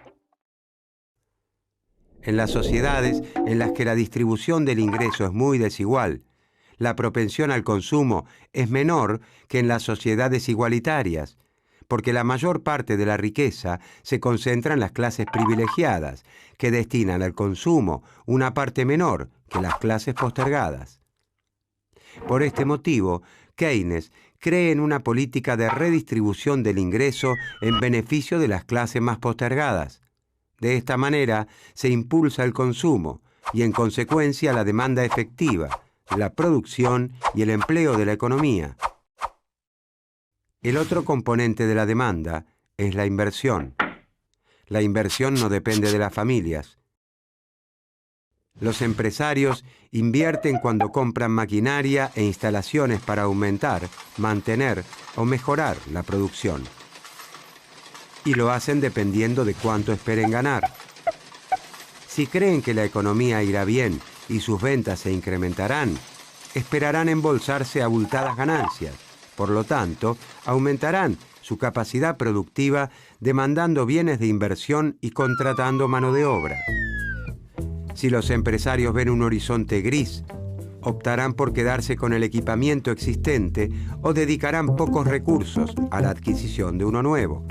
En las sociedades en las que la distribución del ingreso es muy desigual, la propensión al consumo es menor que en las sociedades igualitarias, porque la mayor parte de la riqueza se concentra en las clases privilegiadas, que destinan al consumo una parte menor que las clases postergadas. Por este motivo, Keynes cree en una política de redistribución del ingreso en beneficio de las clases más postergadas. De esta manera se impulsa el consumo y, en consecuencia, la demanda efectiva, la producción y el empleo de la economía. El otro componente de la demanda es la inversión. La inversión no depende de las familias. Los empresarios invierten cuando compran maquinaria e instalaciones para aumentar, mantener o mejorar la producción. Y lo hacen dependiendo de cuánto esperen ganar. Si creen que la economía irá bien y sus ventas se incrementarán, esperarán embolsarse abultadas ganancias. Por lo tanto, aumentarán su capacidad productiva demandando bienes de inversión y contratando mano de obra. Si los empresarios ven un horizonte gris, optarán por quedarse con el equipamiento existente o dedicarán pocos recursos a la adquisición de uno nuevo.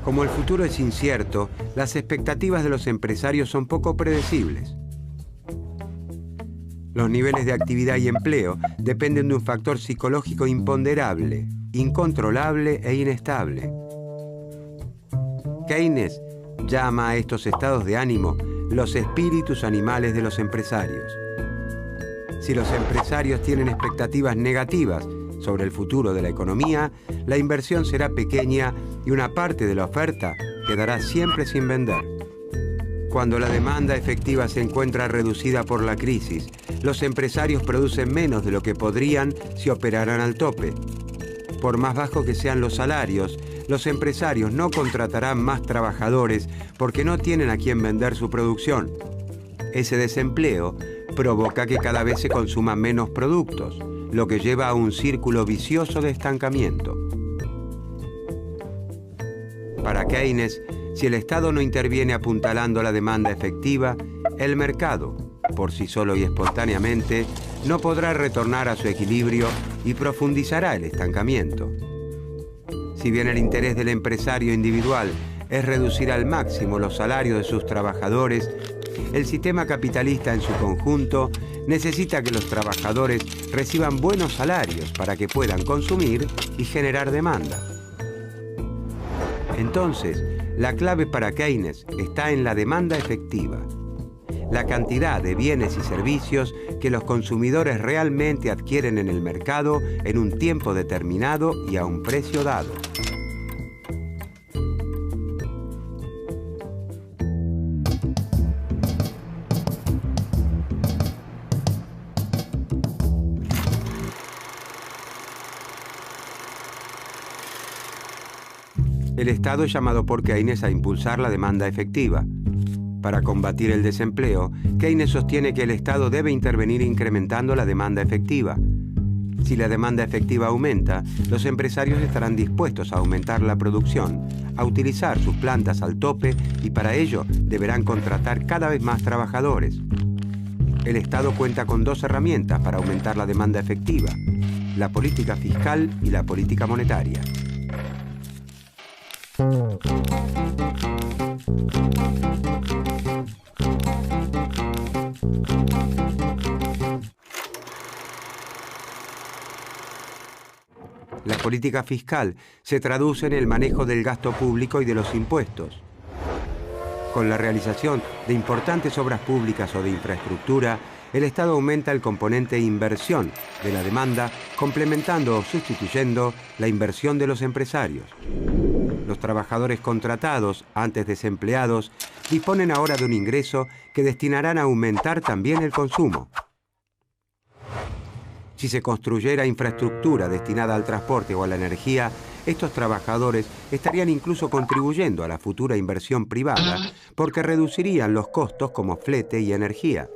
Como el futuro es incierto, las expectativas de los empresarios son poco predecibles. Los niveles de actividad y empleo dependen de un factor psicológico imponderable, incontrolable e inestable. Keynes llama a estos estados de ánimo los espíritus animales de los empresarios. Si los empresarios tienen expectativas negativas sobre el futuro de la economía, la inversión será pequeña y una parte de la oferta quedará siempre sin vender. Cuando la demanda efectiva se encuentra reducida por la crisis, los empresarios producen menos de lo que podrían si operaran al tope. Por más bajos que sean los salarios, los empresarios no contratarán más trabajadores porque no tienen a quién vender su producción. Ese desempleo provoca que cada vez se consuman menos productos, lo que lleva a un círculo vicioso de estancamiento. Para Keynes, si el Estado no interviene apuntalando la demanda efectiva, el mercado, por sí solo y espontáneamente, no podrá retornar a su equilibrio y profundizará el estancamiento. Si bien el interés del empresario individual es reducir al máximo los salarios de sus trabajadores, el sistema capitalista en su conjunto necesita que los trabajadores reciban buenos salarios para que puedan consumir y generar demanda. Entonces, la clave para Keynes está en la demanda efectiva, la cantidad de bienes y servicios que los consumidores realmente adquieren en el mercado en un tiempo determinado y a un precio dado. El Estado es llamado por Keynes a impulsar la demanda efectiva. Para combatir el desempleo, Keynes sostiene que el Estado debe intervenir incrementando la demanda efectiva. Si la demanda efectiva aumenta, los empresarios estarán dispuestos a aumentar la producción, a utilizar sus plantas al tope y para ello deberán contratar cada vez más trabajadores. El Estado cuenta con dos herramientas para aumentar la demanda efectiva: la política fiscal y la política monetaria. La política fiscal se traduce en el manejo del gasto público y de los impuestos. Con la realización de importantes obras públicas o de infraestructura, el Estado aumenta el componente inversión de la demanda, complementando o sustituyendo la inversión de los empresarios. Los trabajadores contratados, antes desempleados, disponen ahora de un ingreso que destinarán a aumentar también el consumo. Si se construyera infraestructura destinada al transporte o a la energía, estos trabajadores estarían incluso contribuyendo a la futura inversión privada porque reducirían los costos como flete y energía.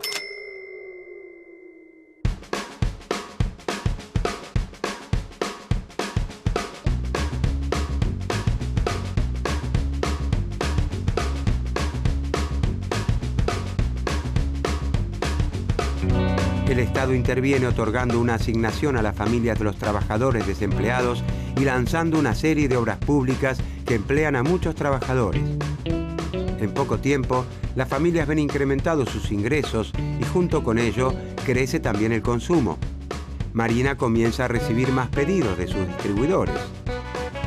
El Estado interviene otorgando una asignación a las familias de los trabajadores desempleados y lanzando una serie de obras públicas que emplean a muchos trabajadores. En poco tiempo, las familias ven incrementados sus ingresos y junto con ello crece también el consumo. Marina comienza a recibir más pedidos de sus distribuidores.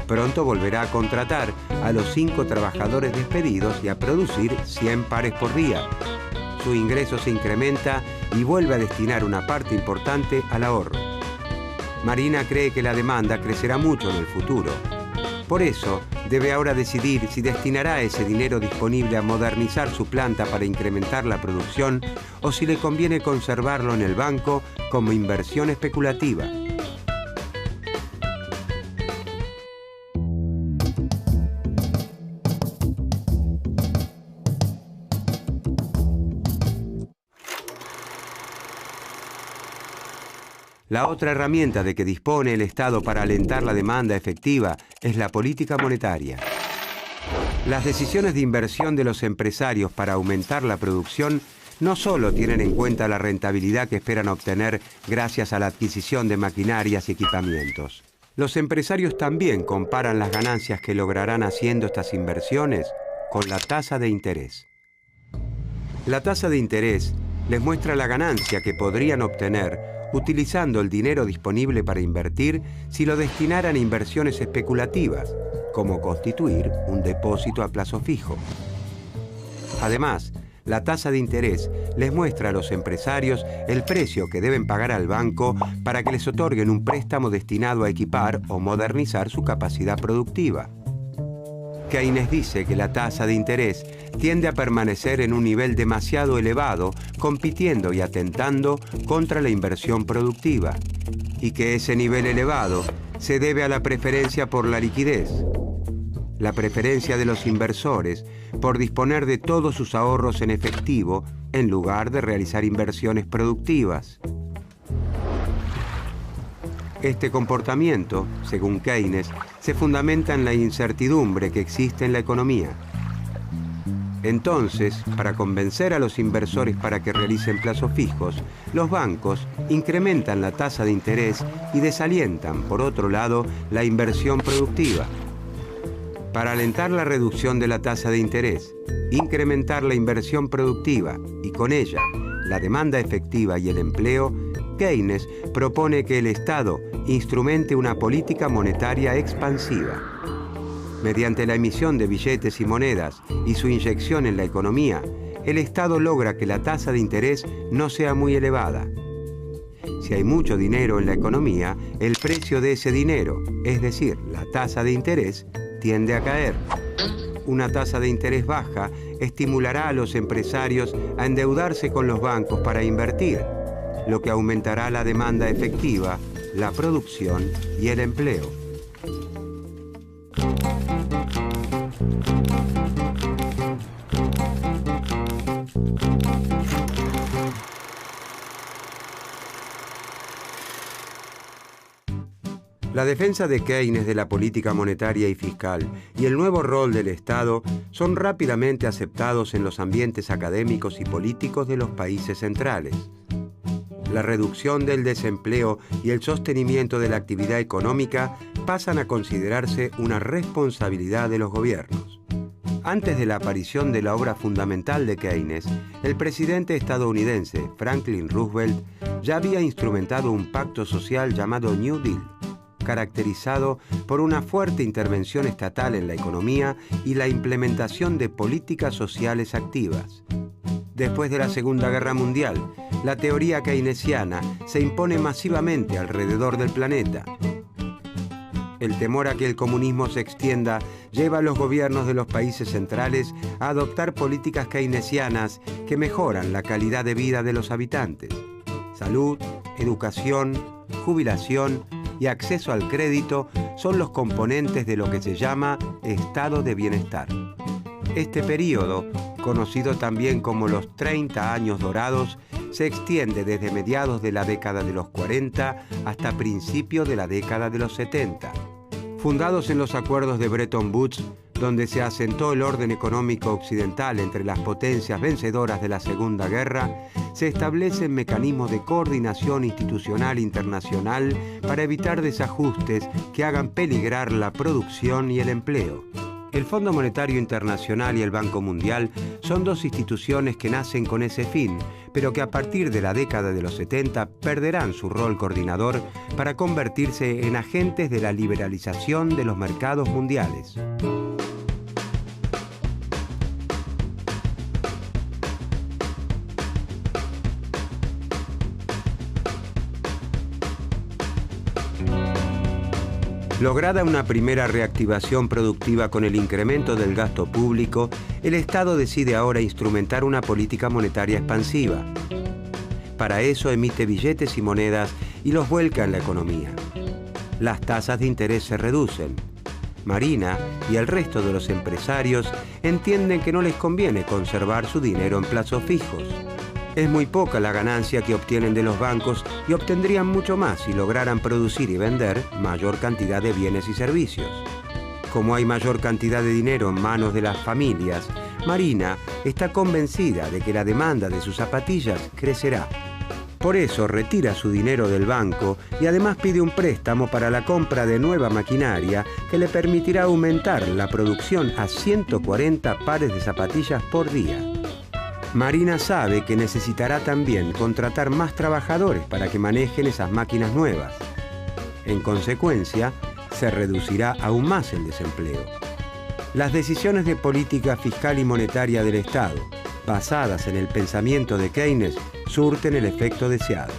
Pronto volverá a contratar a los 5 trabajadores despedidos y a producir 100 pares por día. Su ingreso se incrementa y vuelve a destinar una parte importante al ahorro. Marina cree que la demanda crecerá mucho en el futuro. Por eso, debe ahora decidir si destinará ese dinero disponible a modernizar su planta para incrementar la producción o si le conviene conservarlo en el banco como inversión especulativa. La otra herramienta de que dispone el Estado para alentar la demanda efectiva es la política monetaria. Las decisiones de inversión de los empresarios para aumentar la producción no solo tienen en cuenta la rentabilidad que esperan obtener gracias a la adquisición de maquinarias y equipamientos. Los empresarios también comparan las ganancias que lograrán haciendo estas inversiones con la tasa de interés. La tasa de interés les muestra la ganancia que podrían obtener utilizando el dinero disponible para invertir si lo destinaran a inversiones especulativas, como constituir un depósito a plazo fijo. Además, la tasa de interés les muestra a los empresarios el precio que deben pagar al banco para que les otorguen un préstamo destinado a equipar o modernizar su capacidad productiva. Keynes dice que la tasa de interés tiende a permanecer en un nivel demasiado elevado, compitiendo y atentando contra la inversión productiva, y que ese nivel elevado se debe a la preferencia por la liquidez, la preferencia de los inversores por disponer de todos sus ahorros en efectivo en lugar de realizar inversiones productivas. Este comportamiento, según Keynes, se fundamenta en la incertidumbre que existe en la economía. Entonces, para convencer a los inversores para que realicen plazos fijos, los bancos incrementan la tasa de interés y desalientan, por otro lado, la inversión productiva. Para alentar la reducción de la tasa de interés, incrementar la inversión productiva y con ella la demanda efectiva y el empleo, Keynes propone que el Estado instrumente una política monetaria expansiva. Mediante la emisión de billetes y monedas y su inyección en la economía, el Estado logra que la tasa de interés no sea muy elevada. Si hay mucho dinero en la economía, el precio de ese dinero, es decir, la tasa de interés, tiende a caer. Una tasa de interés baja estimulará a los empresarios a endeudarse con los bancos para invertir, lo que aumentará la demanda efectiva, la producción y el empleo. La defensa de Keynes de la política monetaria y fiscal y el nuevo rol del Estado son rápidamente aceptados en los ambientes académicos y políticos de los países centrales. La reducción del desempleo y el sostenimiento de la actividad económica pasan a considerarse una responsabilidad de los gobiernos. Antes de la aparición de la obra fundamental de Keynes, el presidente estadounidense Franklin Roosevelt ya había instrumentado un pacto social llamado New Deal, caracterizado por una fuerte intervención estatal en la economía y la implementación de políticas sociales activas. Después de la Segunda Guerra Mundial, la teoría keynesiana se impone masivamente alrededor del planeta. El temor a que el comunismo se extienda lleva a los gobiernos de los países centrales a adoptar políticas keynesianas que mejoran la calidad de vida de los habitantes. Salud, educación, jubilación y acceso al crédito son los componentes de lo que se llama estado de bienestar. Este periodo, conocido también como los 30 años dorados, se extiende desde mediados de la década de los 40 hasta principios de la década de los 70. Fundados en los acuerdos de Bretton Woods, donde se asentó el orden económico occidental entre las potencias vencedoras de la Segunda Guerra, se establecen mecanismos de coordinación institucional internacional para evitar desajustes que hagan peligrar la producción y el empleo. El Fondo Monetario Internacional y el Banco Mundial son dos instituciones que nacen con ese fin, pero que a partir de la década de los 70 perderán su rol coordinador para convertirse en agentes de la liberalización de los mercados mundiales. Lograda una primera reactivación productiva con el incremento del gasto público, el Estado decide ahora instrumentar una política monetaria expansiva. Para eso emite billetes y monedas y los vuelca en la economía. Las tasas de interés se reducen. Marina y el resto de los empresarios entienden que no les conviene conservar su dinero en plazos fijos. Es muy poca la ganancia que obtienen de los bancos y obtendrían mucho más si lograran producir y vender mayor cantidad de bienes y servicios. Como hay mayor cantidad de dinero en manos de las familias, Marina está convencida de que la demanda de sus zapatillas crecerá. Por eso retira su dinero del banco y además pide un préstamo para la compra de nueva maquinaria que le permitirá aumentar la producción a 140 pares de zapatillas por día. Marina sabe que necesitará también contratar más trabajadores para que manejen esas máquinas nuevas. En consecuencia, se reducirá aún más el desempleo. Las decisiones de política fiscal y monetaria del Estado, basadas en el pensamiento de Keynes, surten el efecto deseado.